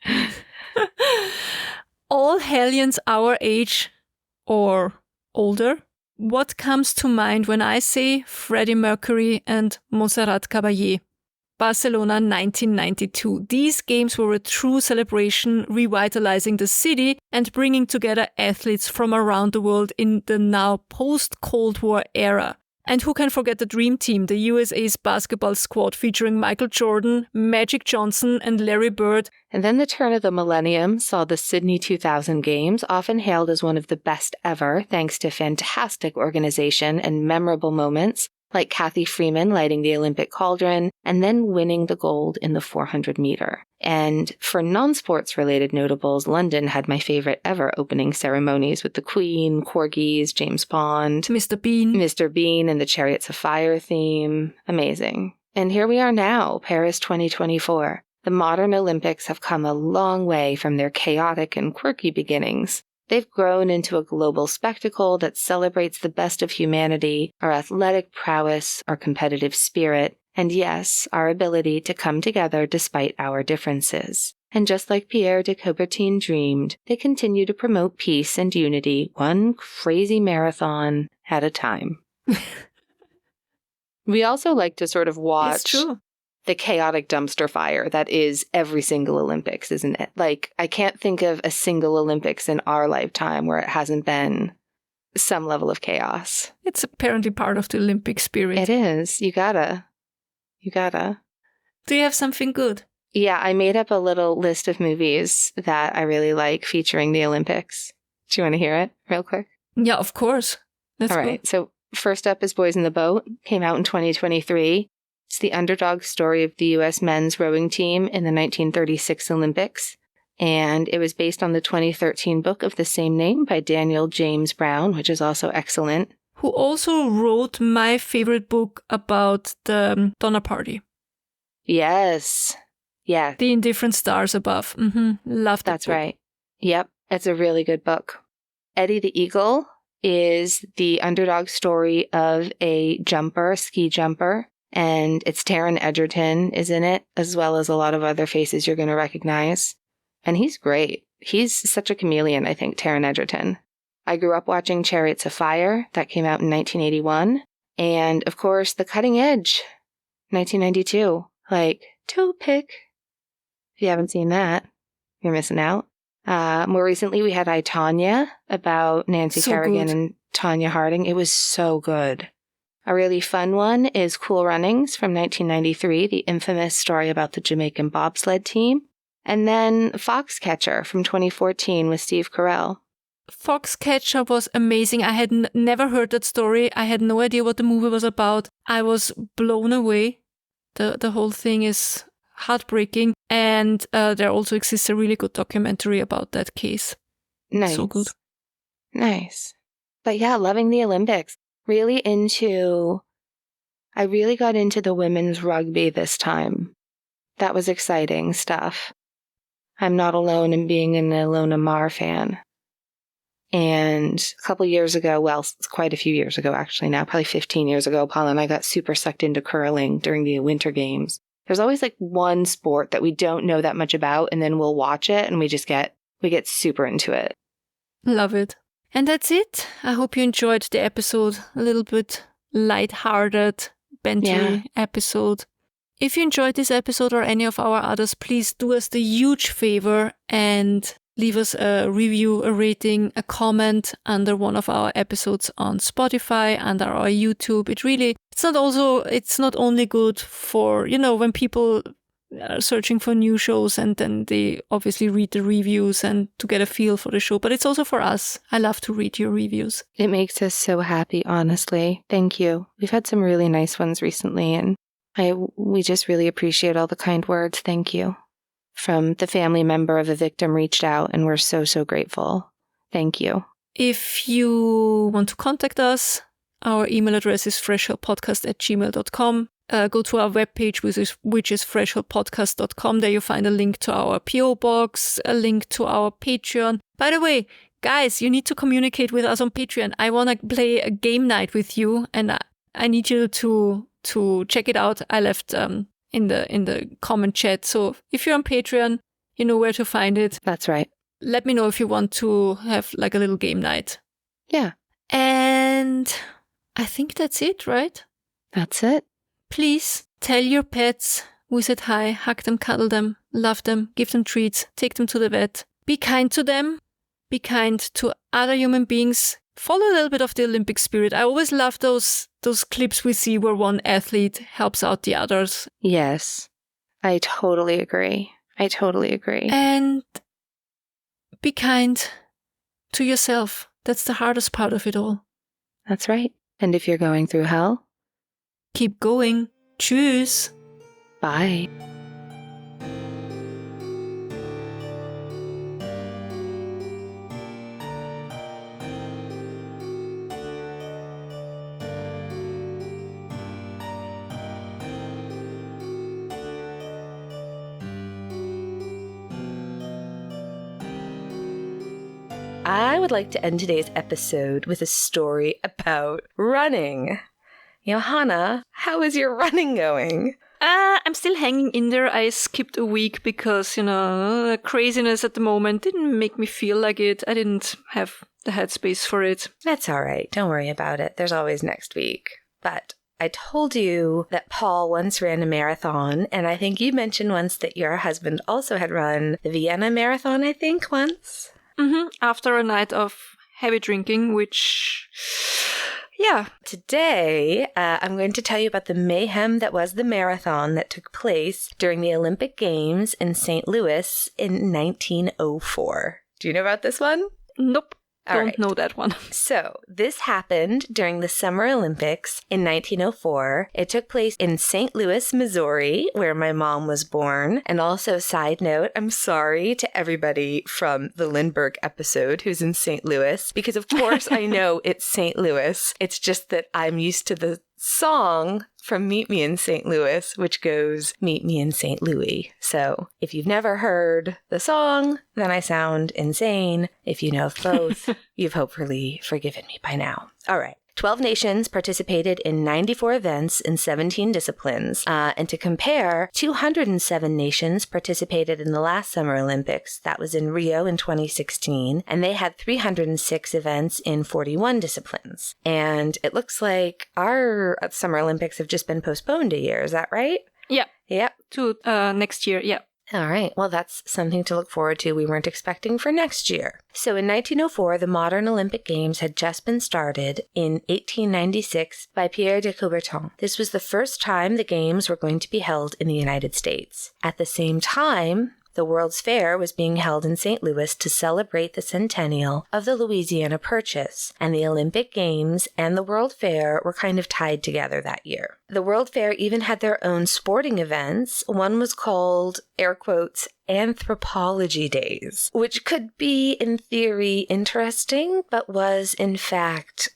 All hellions our age or older, what comes to mind when I say Freddie Mercury and Montserrat Caballé? Barcelona 1992. These games were a true celebration, revitalizing the city and bringing together athletes from around the world in the now post-Cold War era. And who can forget the Dream Team, the USA's basketball squad featuring Michael Jordan, Magic Johnson, and Larry Bird. And then the turn of the millennium saw the Sydney 2000 Games, often hailed as one of the best ever, thanks to fantastic organization and memorable moments, like Kathy Freeman lighting the Olympic cauldron and then winning the gold in the 400 meter. And for non-sports related notables, London had my favorite ever opening ceremonies with the Queen, Corgis, James Bond, Mr. Bean and the Chariots of Fire theme. Amazing. And here we are now, Paris 2024. The modern Olympics have come a long way from their chaotic and quirky beginnings. They've grown into a global spectacle that celebrates the best of humanity, our athletic prowess, our competitive spirit, And yes, our ability to come together despite our differences. And just like Pierre de Coubertin dreamed, they continue to promote peace and unity, one crazy marathon at a time. We also like to sort of watch the chaotic dumpster fire that is every single Olympics, isn't it? Like, I can't think of a single Olympics in our lifetime where it hasn't been some level of chaos. It's apparently part of the Olympic spirit. It is. You gotta. Do you have something good? Yeah, I made up a little list of movies that I really like featuring the Olympics. Do you want to hear it real quick? Yeah, of course. Let's All right. So first up is Boys in the Boat. Came out in 2023. It's the underdog story of the U.S. men's rowing team in the 1936 Olympics. And it was based on the 2013 book of the same name by Daniel James Brown, which is also excellent. Who also wrote my favorite book about the Donner Party. Yes. Yeah. The Indifferent Stars Above. Love that. That's book. right. Yep. It's a really good book. Eddie the Eagle is the underdog story of a jumper, ski jumper. And it's Taron Egerton is in it, as well as a lot of other faces you're going to recognize. And he's great. He's such a chameleon, I think, Taron Egerton. I grew up watching Chariots of Fire. That came out in 1981. And, of course, The Cutting Edge, 1992. Like, toe pick. If you haven't seen that, you're missing out. More recently, we had I, Tonya, about Nancy Kerrigan and Tonya Harding. It was so good. A really fun one is Cool Runnings from 1993, the infamous story about the Jamaican bobsled team. And then Foxcatcher from 2014 with Steve Carell. Foxcatcher was amazing. I had never heard that story. I had no idea what the movie was about. I was blown away. The whole thing is heartbreaking. And there also exists a really good documentary about that case. Nice. So good. Nice. But yeah, loving the Olympics. I really got into the women's rugby this time. That was exciting stuff. I'm not alone in being an Ilona Maher fan. And a couple years ago, well, quite a few years ago actually now, probably 15 years ago, Paula and I got super sucked into curling during the Winter Games. There's always like one sport that we don't know that much about, and then we'll watch it and we get super into it. Love it. And that's it. I hope you enjoyed the episode. A little bit light-hearted, bantery episode. If you enjoyed this episode or any of our others, please do us the huge favor and leave us a review, a rating, a comment under one of our episodes on Spotify, under our YouTube. It's not only good for, when people are searching for new shows and then they obviously read the reviews and to get a feel for the show, but it's also for us. I love to read your reviews. It makes us so happy, honestly. Thank you. We've had some really nice ones recently, and we just really appreciate all the kind words. Thank you. From the family member of a victim reached out, and we're so, so grateful. Thank you. If you want to contact us, our email address is freshhellpodcast@gmail.com. Go to our webpage, which is freshhellpodcast.com. There you find a link to our PO box, a link to our Patreon. By the way, guys, you need to communicate with us on Patreon. I want to play a game night with you, and I need you to check it out. I left in the comment chat. So if you're on Patreon, you know where to find it. That's right. Let me know if you want to have like a little game night. Yeah. And I think that's it, right? That's it. Please tell your pets, visit hi, hug them, cuddle them, love them, give them treats, take them to the vet. Be kind to them. Be kind to other human beings. Follow a little bit of the Olympic spirit. I always love those clips we see where one athlete helps out the others. Yes, I totally agree. And be kind to yourself. That's the hardest part of it all. That's right. And if you're going through hell, keep going. Tschüss. Bye. I would like to end today's episode with a story about running. Johanna, how is your running going? I'm still hanging in there. I skipped a week because, craziness at the moment didn't make me feel like it. I didn't have the headspace for it. That's all right. Don't worry about it. There's always next week. But I told you that Paul once ran a marathon, and I think you mentioned once that your husband also had run the Vienna Marathon, I think, once? Mm-hmm. After a night of heavy drinking, which... yeah. Today, I'm going to tell you about the mayhem that was the marathon that took place during the Olympic Games in St. Louis in 1904. Do you know about this one? Nope. All Don't right. know that one. So, this happened during the Summer Olympics in 1904. It took place in St. Louis, Missouri, where my mom was born. And also, side note, I'm sorry to everybody from the Lindbergh episode who's in St. Louis, because of course I know it's St. Louis. It's just that I'm used to the song from Meet Me in St. Louis, which goes, Meet Me in St. Louis. So if you've never heard the song, then I sound insane. If you know of both, you've hopefully forgiven me by now. All right. 12 nations participated in 94 events in 17 disciplines. And to compare, 207 nations participated in the last Summer Olympics. That was in Rio in 2016. And they had 306 events in 41 disciplines. And it looks like our Summer Olympics have just been postponed a year. Is that right? Yeah. Yep. To next year, yeah. All right. Well, that's something to look forward to we weren't expecting for next year. So in 1904, the modern Olympic Games had just been started in 1896 by Pierre de Coubertin. This was the first time the Games were going to be held in the United States. At the same time, the World's Fair was being held in St. Louis to celebrate the centennial of the Louisiana Purchase, and the Olympic Games and the World Fair were kind of tied together that year. The World Fair even had their own sporting events. One was called, air quotes, Anthropology Days, which could be, in theory, interesting, but was, in fact,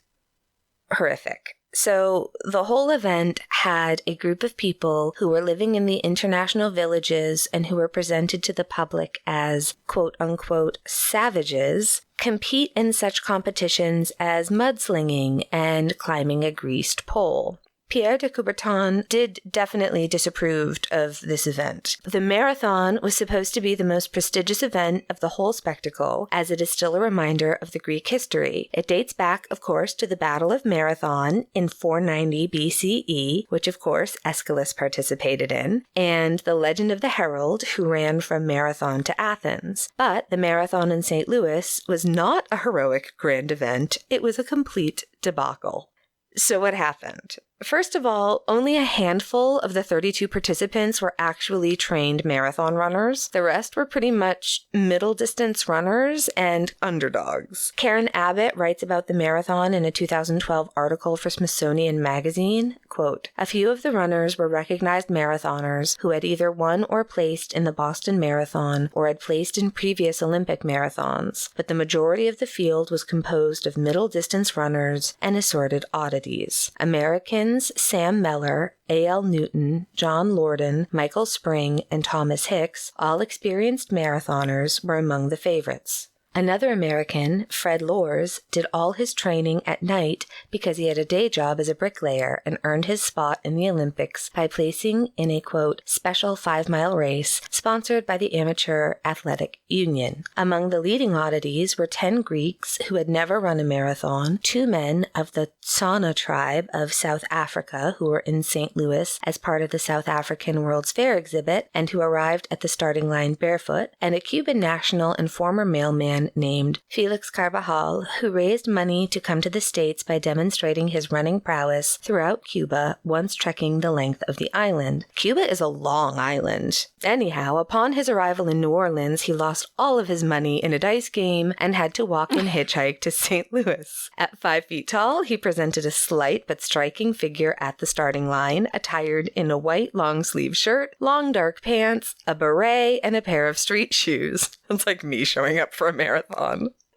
horrific. So the whole event had a group of people who were living in the international villages and who were presented to the public as quote-unquote savages compete in such competitions as mudslinging and climbing a greased pole. Pierre de Coubertin did definitely disapprove of this event. The marathon was supposed to be the most prestigious event of the whole spectacle, as it is still a reminder of the Greek history. It dates back, of course, to the Battle of Marathon in 490 BCE, which, of course, Aeschylus participated in, and the legend of the Herald, who ran from Marathon to Athens. But the marathon in St. Louis was not a heroic grand event. It was a complete debacle. So what happened? First of all, only a handful of the 32 participants were actually trained marathon runners. The rest were pretty much middle-distance runners and underdogs. Karen Abbott writes about the marathon in a 2012 article for Smithsonian Magazine. Quote, "A few of the runners were recognized marathoners who had either won or placed in the Boston Marathon or had placed in previous Olympic marathons, but the majority of the field was composed of middle-distance runners and assorted oddities. Americans Sam Meller, A.L. Newton, John Lorden, Michael Spring, and Thomas Hicks, all experienced marathoners, were among the favorites. Another American, Fred Lors, did all his training at night because he had a day job as a bricklayer and earned his spot in the Olympics by placing in a, quote, special 5-mile race sponsored by the Amateur Athletic Union. Among the leading oddities were 10 Greeks who had never run a marathon, 2 men of the Tswana tribe of South Africa who were in St. Louis as part of the South African World's Fair exhibit and who arrived at the starting line barefoot, and a Cuban national and former mailman named Felix Carbajal, who raised money to come to the States by demonstrating his running prowess throughout Cuba, once trekking the length of the island. Cuba is a long island. Anyhow, upon his arrival in New Orleans, he lost all of his money in a dice game and had to walk and hitchhike to St. Louis. At 5 feet tall, he presented a slight but striking figure at the starting line, attired in a white long-sleeve shirt, long dark pants, a beret, and a pair of street shoes. It's like me showing up for a marathon.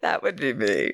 That would be me.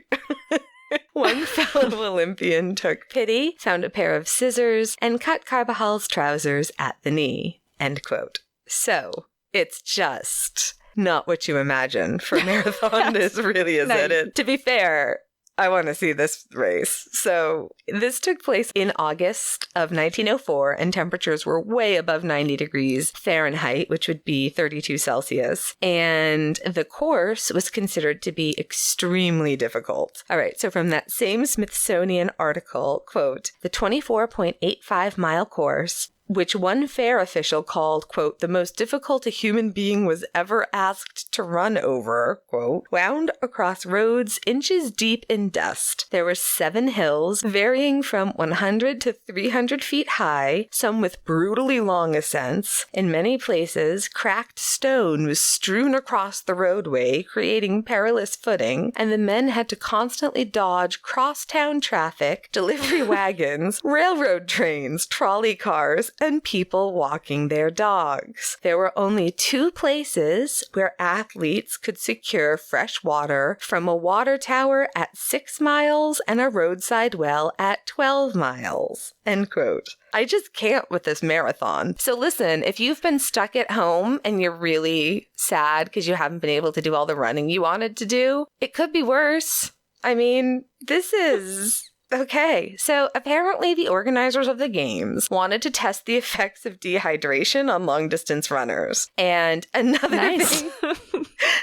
One fellow Olympian took pity, found a pair of scissors, and cut Carbajal's trousers at the knee. End quote. So, it's just not what you imagine for a marathon. This really isn't it. To be fair, I want to see this race. So this took place in August of 1904, and temperatures were way above 90 degrees Fahrenheit, which would be 32 Celsius. And the course was considered to be extremely difficult. All right, so from that same Smithsonian article, quote, the 24.85-mile course, which one fair official called, quote, the most difficult a human being was ever asked to run over, quote, wound across roads inches deep in dust. There were 7 hills, varying from 100 to 300 feet high, some with brutally long ascents. In many places, cracked stone was strewn across the roadway, creating perilous footing, and the men had to constantly dodge crosstown traffic, delivery wagons, railroad trains, trolley cars, and people walking their dogs. There were only 2 places where athletes could secure fresh water, from a water tower at 6 miles and a roadside well at 12 miles. End quote. I just can't with this marathon. So listen, if you've been stuck at home and you're really sad because you haven't been able to do all the running you wanted to do, it could be worse. I mean, this is... Okay, so apparently the organizers of the games wanted to test the effects of dehydration on long-distance runners. And another thing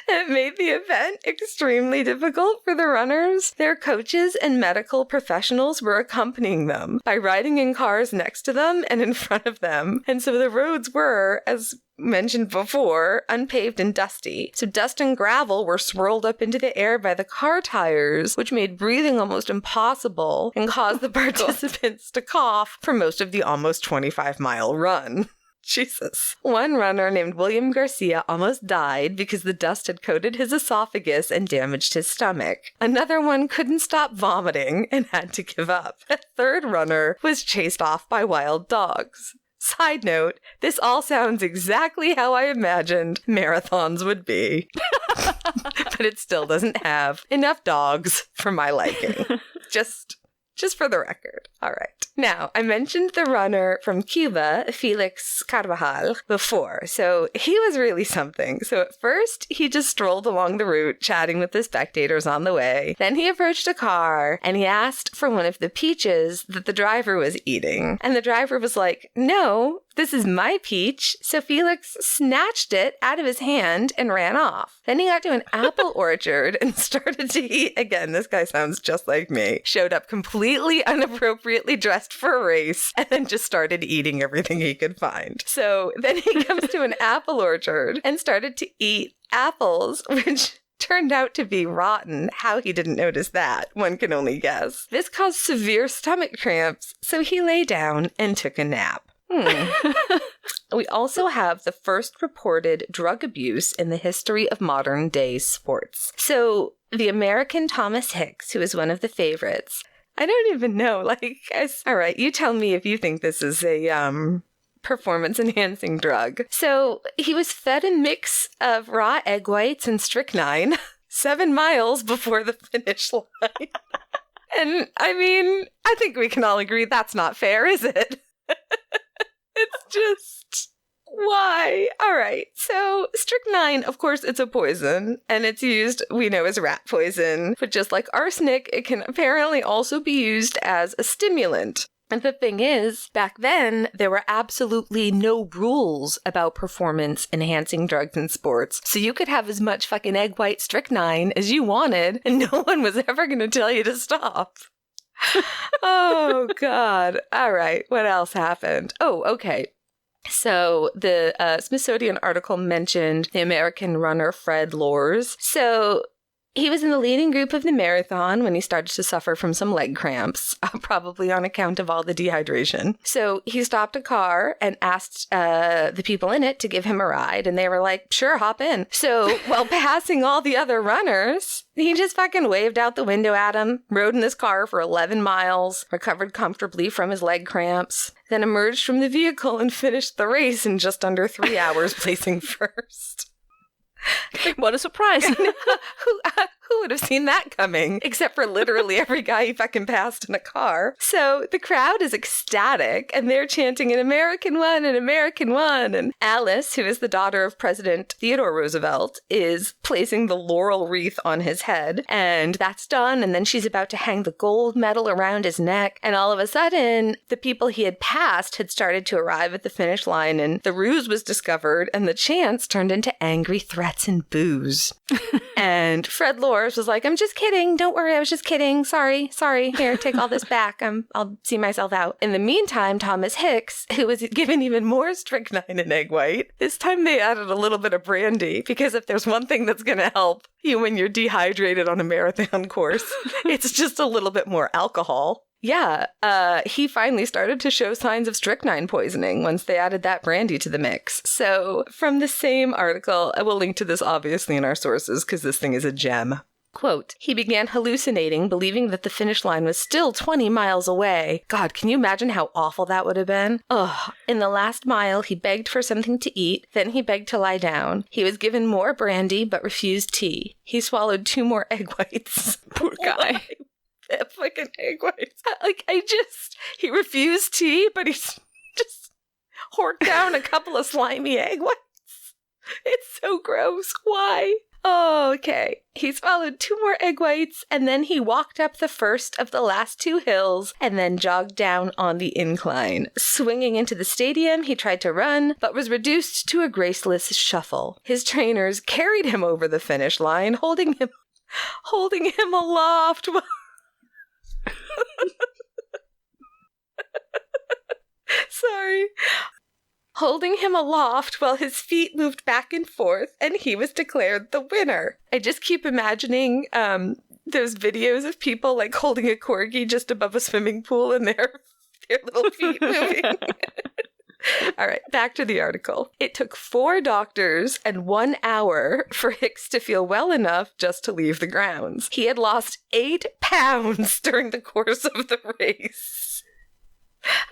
that made the event extremely difficult for the runners, their coaches and medical professionals were accompanying them by riding in cars next to them and in front of them. And so the roads were, as mentioned before, unpaved and dusty. So dust and gravel were swirled up into the air by the car tires, which made breathing almost impossible and caused the participants to cough for most of the almost 25-mile run. Jesus. One runner named William Garcia almost died because the dust had coated his esophagus and damaged his stomach. Another one couldn't stop vomiting and had to give up. A third runner was chased off by wild dogs. Side note, this all sounds exactly how I imagined marathons would be. But it still doesn't have enough dogs for my liking. Just for the record. All right. Now, I mentioned the runner from Cuba, Felix Carvajal, before. So he was really something. So at first, he just strolled along the route, chatting with the spectators on the way. Then he approached a car and he asked for one of the peaches that the driver was eating. And the driver was like, no, this is my peach. So Felix snatched it out of his hand and ran off. Then he got to an apple orchard and started to eat. Again, this guy sounds just like me. Showed up completely unappropriately dressed for a race and then just started eating everything he could find. So then he comes to an apple orchard and started to eat apples, which turned out to be rotten. How he didn't notice that, one can only guess. This caused severe stomach cramps, so he lay down and took a nap. We also have the first reported drug abuse in the history of modern day sports. So the American Thomas Hicks, who is one of the favorites, I don't even know, all right, you tell me if you think this is a performance-enhancing drug. So he was fed a mix of raw egg whites and strychnine 7 miles before the finish line. And, I mean, I think we can all agree that's not fair, is it? It's just... Why? All right. So strychnine, of course, it's a poison, and it's used, we know, as rat poison. But just like arsenic, it can apparently also be used as a stimulant. And the thing is, back then, there were absolutely no rules about performance-enhancing drugs in sports. So you could have as much fucking egg white strychnine as you wanted, and no one was ever going to tell you to stop. Oh, God. All right. What else happened? Oh, okay. So the Smithsonian article mentioned the American runner Fred Lors. So he was in the leading group of the marathon when he started to suffer from some leg cramps, probably on account of all the dehydration. So he stopped a car and asked the people in it to give him a ride, and they were like, sure, hop in. So while passing all the other runners, he just fucking waved out the window at him, rode in this car for 11 miles, recovered comfortably from his leg cramps, then emerged from the vehicle and finished the race in just under 3 hours, placing first. What a surprise. Who Who would have seen that coming? Except for literally every guy he fucking passed in a car. So the crowd is ecstatic, and they're chanting an American one, an American one. And Alice, who is the daughter of President Theodore Roosevelt, is placing the laurel wreath on his head. And that's done. And then she's about to hang the gold medal around his neck. And all of a sudden, the people he had passed had started to arrive at the finish line, and the ruse was discovered, and the chants turned into angry threats and boos. And Fred Lors was like, I'm just kidding. Don't worry. I was just kidding. Sorry. Here, take all this back. I'll see myself out. In the meantime, Thomas Hicks, who was given even more strychnine and egg white, this time they added a little bit of brandy, because if there's one thing that's going to help you when you're dehydrated on a marathon course, it's just a little bit more alcohol. Yeah, he finally started to show signs of strychnine poisoning once they added that brandy to the mix. So from the same article, I will link to this obviously in our sources because this thing is a gem. Quote, he began hallucinating, believing that the finish line was still 20 miles away. God, can you imagine how awful that would have been? Ugh. In the last mile, he begged for something to eat, then he begged to lie down. He was given more brandy, but refused tea. He swallowed 2 more egg whites. Poor guy. Fucking egg whites. He refused tea, but he just horked down a couple of slimy egg whites. It's so gross. Why? Oh, okay. He swallowed 2 more egg whites, and then he walked up the first of the last 2 hills, and then jogged down on the incline. Swinging into the stadium, he tried to run, but was reduced to a graceless shuffle. His trainers carried him over the finish line, holding him aloft. Sorry. Holding him aloft while his feet moved back and forth, and he was declared the winner. I just keep imagining those videos of people like holding a corgi just above a swimming pool and their little feet moving. All right, back to the article. It took 4 doctors and 1 hour for Hicks to feel well enough just to leave the grounds. He had lost 8 pounds during the course of the race.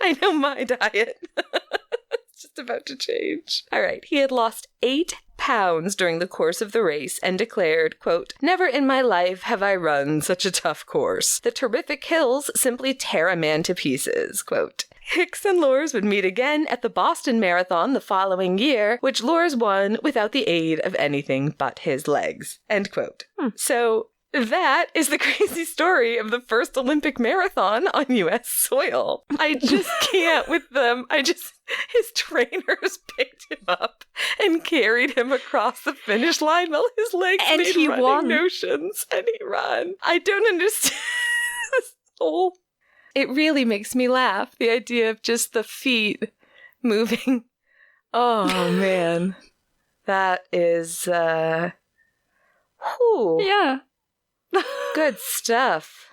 I know my diet. It's just about to change. All right, he had lost 8 pounds during the course of the race and declared, quote, never in my life have I run such a tough course. The terrific hills simply tear a man to pieces, quote. Hicks and Lors would meet again at the Boston Marathon the following year, which Lors won without the aid of anything but his legs, end quote. So that is the crazy story of the first Olympic marathon on U.S. soil. I just can't with them. His trainers picked him up and carried him across the finish line while his legs and made he running won. Motions, and he ran. I don't understand this whole... It really makes me laugh, the idea of just the feet moving. Oh, man. That is, Yeah. Good stuff.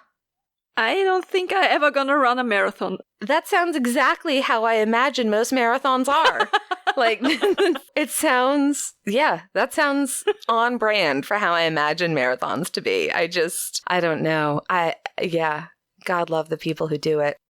I don't think I ever gonna run a marathon. That sounds exactly how I imagine most marathons are. That sounds on brand for how I imagine marathons to be. I don't know. God love the people who do it.